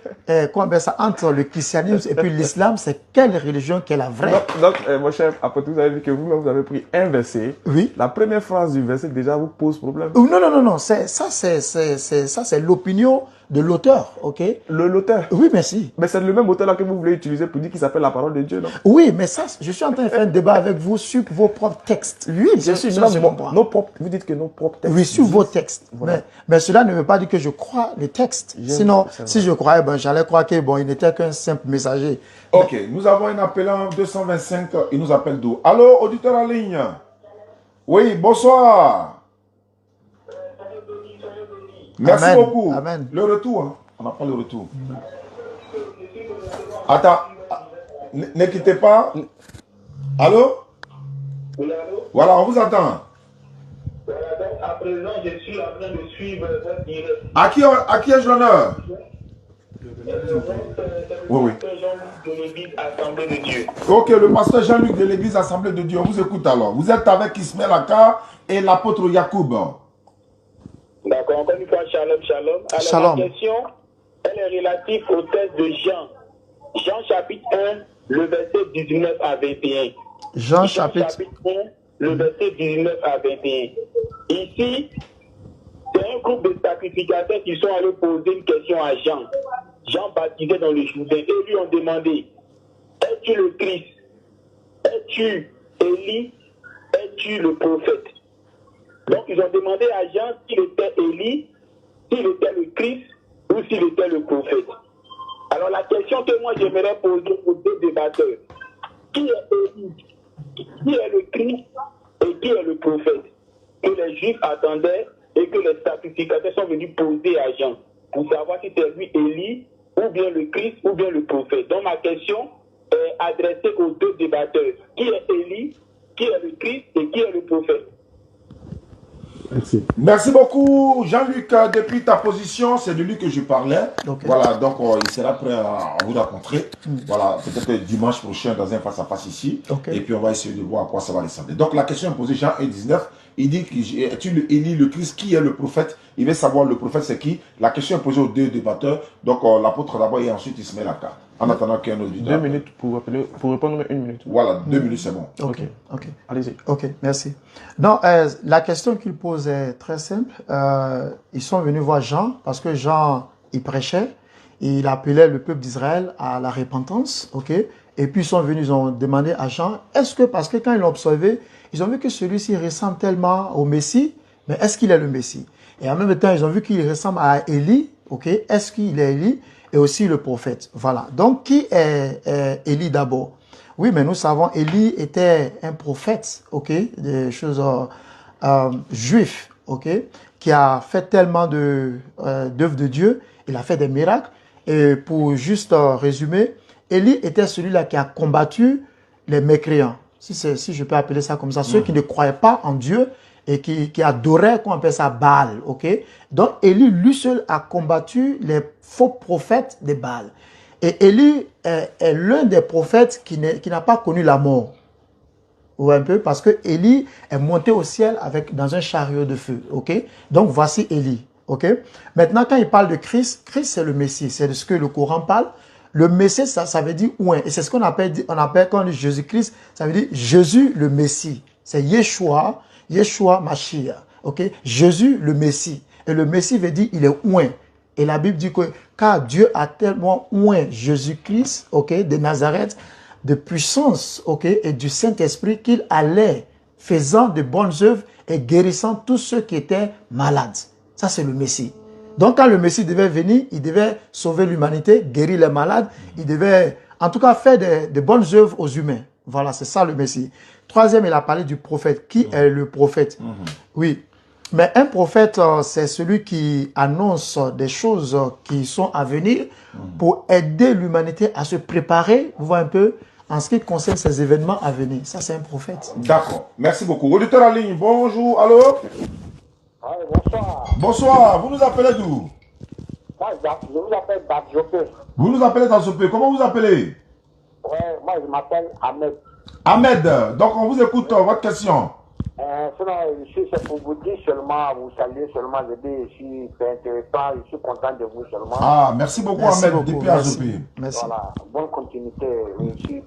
ça, entre le christianisme et puis l'islam, c'est quelle religion qui est la vraie. Donc mon cher, après tout, vous avez vu que vous-même, vous avez pris un verset. Oui. La première phrase du verset, déjà, vous pose problème. Non, ça, c'est l'opinion de l'auteur, ok? L'auteur? Oui, merci. Mais c'est le même auteur là que vous voulez utiliser pour dire qu'il s'appelle la parole de Dieu, non? Oui, mais ça, je suis en train de faire un débat avec vous sur vos propres textes. Oui, bien sûr. Vous dites que nos propres textes. Oui, sur vos textes. Voilà. Mais cela ne veut pas dire que je crois les textes. Sinon, si je croyais, j'allais croire qu'il n'était qu'un simple messager. Ok, nous avons un appelant 225, il nous appelle d'où? Allô, auditeur en ligne? Oui, bonsoir. Merci Amen. beaucoup. Amen. Le retour, hein? On n'a pas le retour. Attends, ne quittez pas. Allô? Oui, allô? Voilà, on vous entend. Voilà, donc à présent, je suis en train de suivre votre direct. À qui ai-je l'honneur? Oui, oui. De l'église Assemblée de Dieu. Ok, le pasteur Jean-Luc de l'église Assemblée de Dieu, on vous écoute alors. Vous êtes avec Ismaël Aka et l'apôtre Yacoub. D'accord, encore une fois, shalom, shalom. Alors, Shalom. ma question, elle est relative au texte de Jean. Jean chapitre 1, le verset 19 à 21. Jean chapitre 1, le verset 19 à 21. Ici, c'est un groupe de sacrificateurs qui sont allés poser une question à Jean. Jean baptisait dans le Jourdain et lui ont demandé, es-tu le Christ? Es-tu Élie? Es-tu le prophète? Donc ils ont demandé à Jean s'il était Élie, s'il était le Christ ou s'il était le prophète. Alors la question que moi j'aimerais poser aux deux débatteurs, qui est Élie? Qui est le Christ et qui est le prophète? Que les Juifs attendaient et que les sacrificateurs sont venus poser à Jean pour savoir si c'est lui Élie ou bien le Christ ou bien le prophète. Donc ma question est adressée aux deux débatteurs. Qui est Élie? Qui est le Christ et qui est le prophète? Merci. Merci beaucoup, Jean-Luc. Depuis ta position, c'est de lui que je parlais. Ok. Voilà, donc il sera prêt à vous rencontrer. Voilà, peut-être dimanche prochain dans un face-à-face ici. Ok. Et puis on va essayer de voir à quoi ça va ressembler. Donc la question est posée, Jean 1,19. Il dit, es-tu le Élie, le Christ? Qui est le prophète? Il veut savoir le prophète c'est qui. La question est posée aux deux débatteurs. Donc l'apôtre d'abord et ensuite Ismaël Aka. En attendant qu'il y ait un auditeur. 2 minutes pour répondre, mais 1 minute. Voilà, 2 minutes c'est bon. Ok, ok. Allez-y. Ok, merci. Non, la question qu'il pose est très simple. Ils sont venus voir Jean parce que Jean, il prêchait, il appelait le peuple d'Israël à la repentance, ok. Et puis ils sont venus, ils ont demandé à Jean, est-ce que, parce que quand ils l'ont observé, ils ont vu que celui-ci ressemble tellement au Messie, mais est-ce qu'il est le Messie? Et en même temps, ils ont vu qu'il ressemble à Élie, ok. Est-ce qu'il est Élie? Et aussi le prophète. Voilà. Donc, qui est Élie d'abord? Oui, mais nous savons, Élie était un prophète, ok, des choses juifs, ok, qui a fait tellement d'œuvres de Dieu, il a fait des miracles. Et pour juste résumer, Élie était celui-là qui a combattu les mécréants, si je peux appeler ça comme ça, ceux qui ne croyaient pas en Dieu et qui adoraient, qu'on appelle ça Baal, ok. Donc Élie, lui seul, a combattu les faux prophètes de Baal. Et Élie est l'un des prophètes qui n'a pas connu la mort. Vous voyez un peu? Parce que Élie est monté au ciel dans un chariot de feu, ok. Donc voici Élie, ok. Maintenant, quand il parle de Christ, Christ c'est le Messie, c'est de ce que le Coran parle. Le Messie, ça veut dire ouin. Et c'est ce qu'on appelle, quand on dit Jésus-Christ, ça veut dire Jésus le Messie. C'est Yeshua Mashiach. Ok? Jésus le Messie. Et le Messie veut dire il est ouin. Et la Bible dit que car Dieu a tellement ouin Jésus-Christ, ok, de Nazareth, de puissance, ok, et du Saint-Esprit qu'il allait faisant de bonnes œuvres et guérissant tous ceux qui étaient malades. Ça, c'est le Messie. Donc, quand le Messie devait venir, il devait sauver l'humanité, guérir les malades. Il devait, en tout cas, faire de bonnes œuvres aux humains. Voilà, c'est ça le Messie. Troisième, il a parlé du prophète. Qui est le prophète? Oui. Mais un prophète, c'est celui qui annonce des choses qui sont à venir pour aider l'humanité à se préparer, vous voyez un peu, en ce qui concerne ces événements à venir. Ça, c'est un prophète. D'accord. Merci beaucoup. Auditeur en ligne, bonjour. Allô? Bonsoir. Bonsoir. Vous nous appelez d'où? Moi, je vous appelle Badjopé. Vous nous appelez dans ce pays. Comment vous appelez? Ouais, moi, je m'appelle Ahmed. Ahmed. Donc, on vous écoute votre question. Sinon, c'est pour vous dire seulement, vous saluer seulement, je suis intéressant, je suis content de vous seulement. Ah, merci beaucoup, Merci Ahmed, beaucoup. depuis Azopé. Merci. Voilà, bonne continuité, réussite.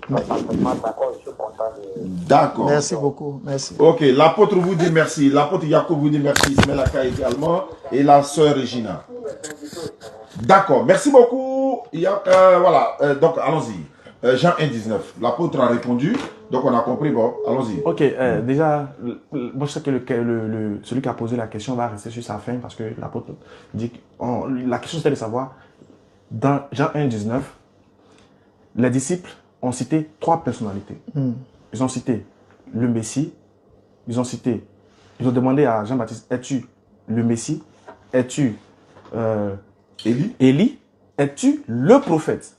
D'accord, je suis content de... D'accord. Merci beaucoup. Merci. Ok, l'apôtre vous dit merci. L'apôtre Yacoub vous dit merci. Ismaël Aka également. Et la sœur Regina. D'accord, merci beaucoup. Voilà, donc allons-y. Jean 1,19. L'apôtre a répondu. Donc on a compris, bon, allons-y. Ok, déjà, moi je sais que celui qui a posé la question va rester sur sa fin parce que l'apôtre dit que la question c'était de savoir, dans Jean 1,19, les disciples ont cité 3 personnalités. Ils ont cité le Messie, ils ont demandé à Jean-Baptiste, es-tu le Messie? Es-tu Élie? Es-tu le prophète?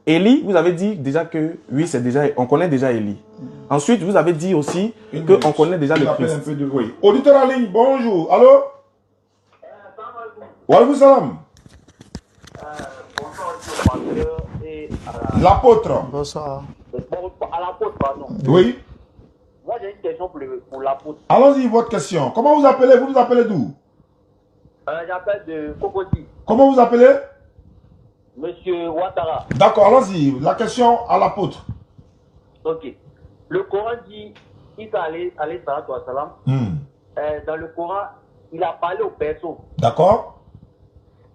Élie, vous avez dit déjà que, oui, on connaît déjà Élie. Ensuite, vous avez dit aussi qu'on connaît déjà le Christ. Un peu de bruit. Auditeur en ligne, bonjour. Allô? Wa alaykoum salam. pasteur et à L'apôtre. Bonsoir. à l'apôtre, pardon. Oui. Moi, j'ai une question pour l'apôtre. Allons-y, votre question. Comment vous appelez? Vous nous appelez d'où? J'appelle de Cocody, Comment vous appelez? Monsieur Ouattara. D'accord, allons-y. La question à l'apôtre. Ok. Le Coran dit, Isa alayhi salatu wa salam, dans le Coran, il a parlé aux personnes. D'accord.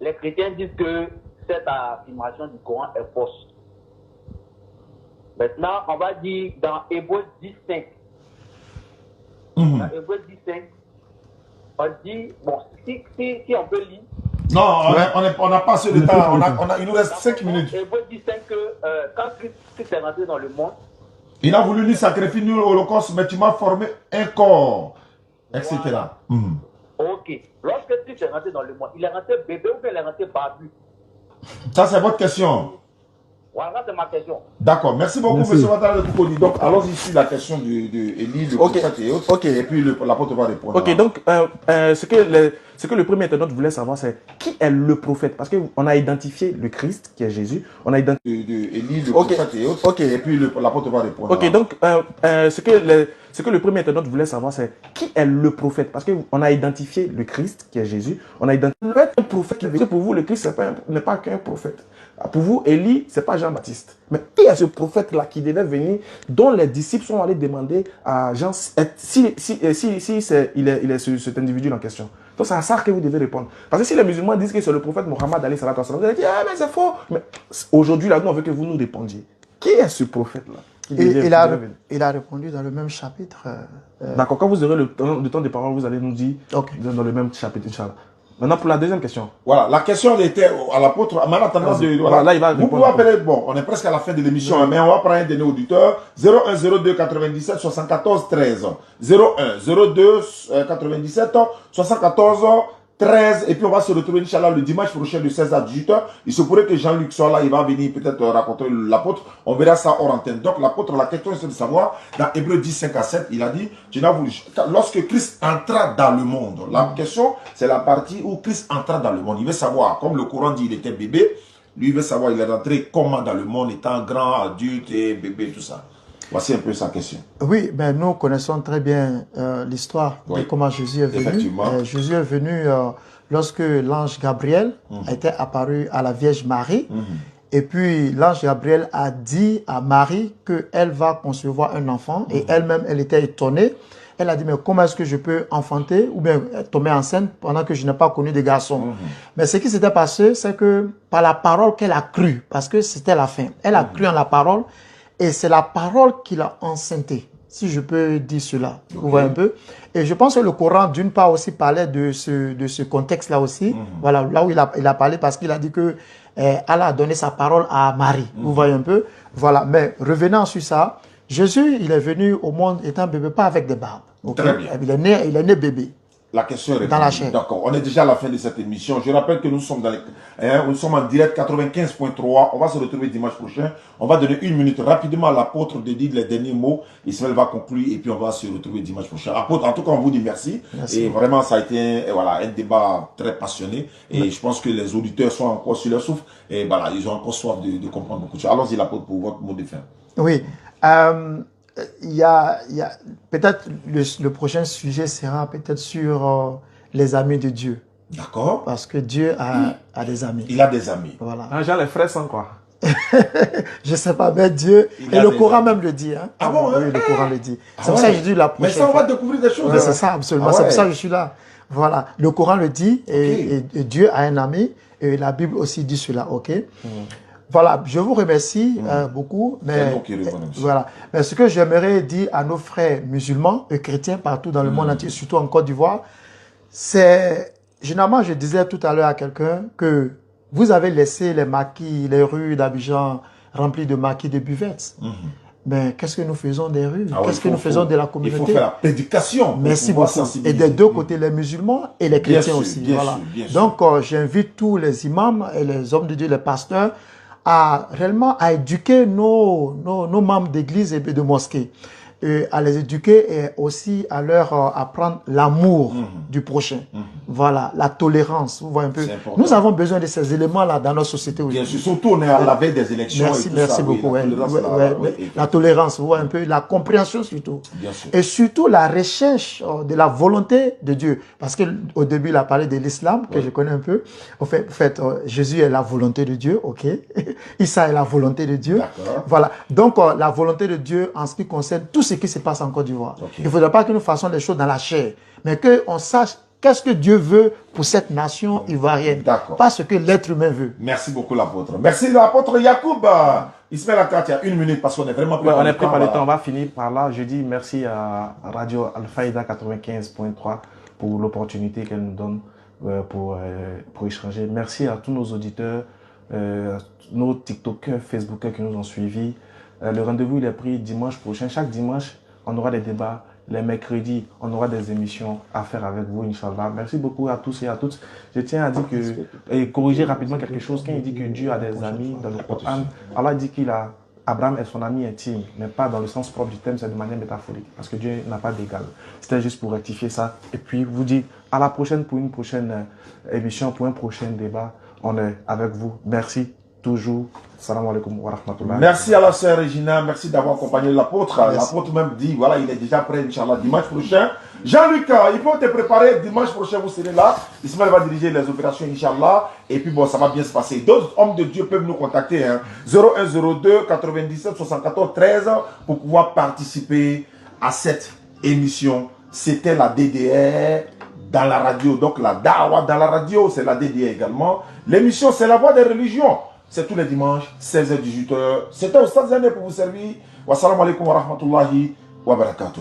Les chrétiens disent que cette affirmation du Coran est fausse. Maintenant, on va dire dans Hébreux 10.5. Dans Hébreux 10.5, on dit, bon, si on peut lire. Non, on n'a pas assez de temps. Il nous reste 5 minutes. Hébreux 10.5 que quand Christ est rentré dans le monde, Il a voulu nous sacrifier, nous, l'Holocauste, mais tu m'as formé un corps, etc. Voilà. Ok. Lorsque Christ est rentré dans le monde, il est rentré bébé ou bien il est rentré barbu? Ça, c'est votre question. Voilà, c'est ma question. D'accord. Merci beaucoup, M. Ouattara de Cocody. Donc, allons-y sur la question de Élie, le prophète et autres. Et puis, l'apôtre va répondre. Ok, donc, ce que le premier internaute voulait savoir, c'est qui est le prophète? Parce qu'on a identifié le Christ, qui est Jésus. On a identifié de Élie, le prophète et autres. Et puis, l'apôtre va répondre. Ok, donc, ce que le premier internaute voulait savoir, c'est qui est le prophète? Parce qu'on a identifié le Christ, qui est Jésus. On a identifié un prophète qui veut. Pour vous, le Christ n'est pas qu'un prophèt. Pour vous, Élie, ce n'est pas Jean-Baptiste. Mais qui est ce prophète-là qui devait venir, dont les disciples sont allés demander à Jean il est cet individu en question? Donc c'est à ça que vous devez répondre. Parce que si les musulmans disent que c'est le prophète Mohammed, vous allez dire, ah mais c'est faux. Mais aujourd'hui, là, nous, on veut que vous nous répondiez. Qui est ce prophète-là? Il a répondu dans le même chapitre. D'accord, quand vous aurez le temps de parole, vous allez nous dire dans le même chapitre, Inch'Allah. Maintenant, pour la deuxième question. Voilà, la question était à l'apôtre. Maintenant, tendance de. Voilà. Là, il va vous pouvez appeler, bon, on est presque à la fin de l'émission, mais on va prendre un de nos auditeurs. 01 02 97 74 13. 01 02 97 74 13. Et puis, on va se retrouver, Inch'Allah, le dimanche prochain de 16 à 18 h. Il se pourrait que Jean-Luc soit là, il va venir peut-être raconter l'apôtre. On verra ça hors antenne. Donc, l'apôtre, la question, c'est de savoir, dans Hébreux 10, 5 à 7, il a dit, lorsque Christ entra dans le monde, la question, c'est la partie où Christ entra dans le monde. Il veut savoir, comme le Coran dit, il était bébé, lui, il veut savoir, il est rentré comment dans le monde, étant grand, adulte et bébé, tout ça. Voici un peu sa question. Oui, ben nous connaissons très bien l'histoire de comment Jésus est venu. Effectivement. Jésus est venu lorsque l'ange Gabriel était apparu à la Vierge Marie. Et puis l'ange Gabriel a dit à Marie qu'elle va concevoir un enfant. Et elle-même, elle était étonnée. Elle a dit, mais comment est-ce que je peux enfanter ou bien tomber enceinte pendant que je n'ai pas connu de garçon? Mais ce qui s'était passé, c'est que par la parole qu'elle a cru, parce que c'était la fin, elle a cru en la parole. Et c'est la parole qui l'a enceinté, si je peux dire cela. Vous voyez un peu. Et je pense que le Coran, d'une part, aussi parlait de ce contexte-là aussi. Voilà, là où il a parlé, parce qu'il a dit que Allah a donné sa parole à Marie. Vous voyez un peu. Voilà, mais revenant sur ça, Jésus, il est venu au monde étant bébé, pas avec des barbes. Très bien. Il est né bébé. La question est dans la chaîne. D'accord. On est déjà à la fin de cette émission. Je rappelle que nous sommes nous sommes en direct 95.3. On va se retrouver dimanche prochain. On va donner 1 minute rapidement à l'apôtre de dire les derniers mots. Ismaël va conclure et puis on va se retrouver dimanche prochain. Apôtre, en tout cas, on vous dit merci. Et vraiment, ça a été un débat très passionné. Et je pense que les auditeurs sont encore sur leur souffle. Et voilà, ils ont encore soif de comprendre beaucoup de choses. Allons-y, l'apôtre, pour votre mot de fin. Oui. Il y a peut-être le prochain sujet sera peut-être sur les amis de Dieu. D'accord. Parce que Dieu a des amis. Il a des amis. Voilà. Ah, genre les frères sans quoi? Je sais pas, mais Dieu, et le Coran même le dit. Hein. Ah bon? Oui, le Coran le dit. C'est pour ça que je dis la prochaine. Mais ça, on va découvrir des choses. Ouais, c'est ça, absolument. C'est pour ça que je suis là. Voilà. Le Coran le dit, et Dieu a un ami, et la Bible aussi dit cela, ok? Voilà, je vous remercie beaucoup. Mais, voilà. Mais ce que j'aimerais dire à nos frères musulmans et chrétiens partout dans le monde entier, surtout en Côte d'Ivoire, c'est, généralement, je disais tout à l'heure à quelqu'un que vous avez laissé les maquis, les rues d'Abidjan remplies de maquis de buvettes. Mais qu'est-ce que nous faisons des rues? Qu'est-ce que nous faisons de la communauté? Il faut faire la prédication. Merci beaucoup. Et des deux côtés, les musulmans et les chrétiens aussi. Voilà. Donc, j'invite tous les imams et les hommes de Dieu, les pasteurs, à réellement à éduquer nos membres d'église et de mosquée, et à les éduquer et aussi à leur apprendre l'amour du prochain. Voilà, la tolérance, vous voyez un peu. C'est important. Nous avons besoin de ces éléments-là dans notre société Bien aujourd'hui. sûr, surtout on est à la veille des élections. Merci, et tout merci ça, beaucoup. oui, La tolérance, vous voyez un peu, la compréhension surtout. Bien sûr. Et surtout la recherche de la volonté de Dieu. Parce qu'au début, il a parlé de l'islam, que je connais un peu. En fait, Jésus est la volonté de Dieu, ok. Issa est la volonté de Dieu. Voilà. Donc, la volonté de Dieu en ce qui concerne tout ce qui se passe en Côte d'Ivoire. Okay. Il ne faudrait pas que nous fassions les choses dans la chair, mais qu'on sache qu'est-ce que Dieu veut pour cette nation ivoirienne. Pas ce que l'être humain veut. Merci beaucoup l'apôtre. Merci l'apôtre Yacoub. Ismaël Akat, il y a une minute parce qu'on est vraiment pris par le temps. On est pris par le temps. On va finir par là. Je dis merci à Radio Al-Fayda 95.3 pour l'opportunité qu'elle nous donne pour échanger. Merci à tous nos auditeurs, nos TikTokers, Facebookers qui nous ont suivis. Le rendez-vous il est pris dimanche prochain. Chaque dimanche, on aura des débats. Les mercredis, on aura des émissions à faire avec vous, Inch'Allah. Merci beaucoup à tous et à toutes. Je tiens à dire que, et corriger rapidement quelque chose, quand il dit que Dieu a des amis dans le Coran, Allah dit qu'il a, Abraham est son ami intime, mais pas dans le sens propre du terme, c'est de manière métaphorique, parce que Dieu n'a pas d'égal. C'était juste pour rectifier ça. Et puis, vous dire à la prochaine pour une prochaine émission, pour un prochain débat. On est avec vous. Merci toujours. Salam alaikum wa rahmatullah. Merci à la sœur Regina, merci d'avoir accompagné l'apôtre. L'apôtre même dit, voilà, il est déjà prêt, Inch'Allah, dimanche prochain. Jean-Luc, il faut te préparer, dimanche prochain, vous serez là. Ismaël va diriger les opérations, Inch'Allah. Et puis bon, ça va bien se passer. D'autres hommes de Dieu peuvent nous contacter, hein, 0102 97 74 13 pour pouvoir participer à cette émission. C'était la DDR dans la radio. Donc la Dawa dans la radio, c'est la DDR également. L'émission, c'est la voix des religions. C'est tous les dimanches, 16h-18h. C'était Oustaz Zane pour vous servir. Wassalamu alaikum wa rahmatullahi wa barakatuh.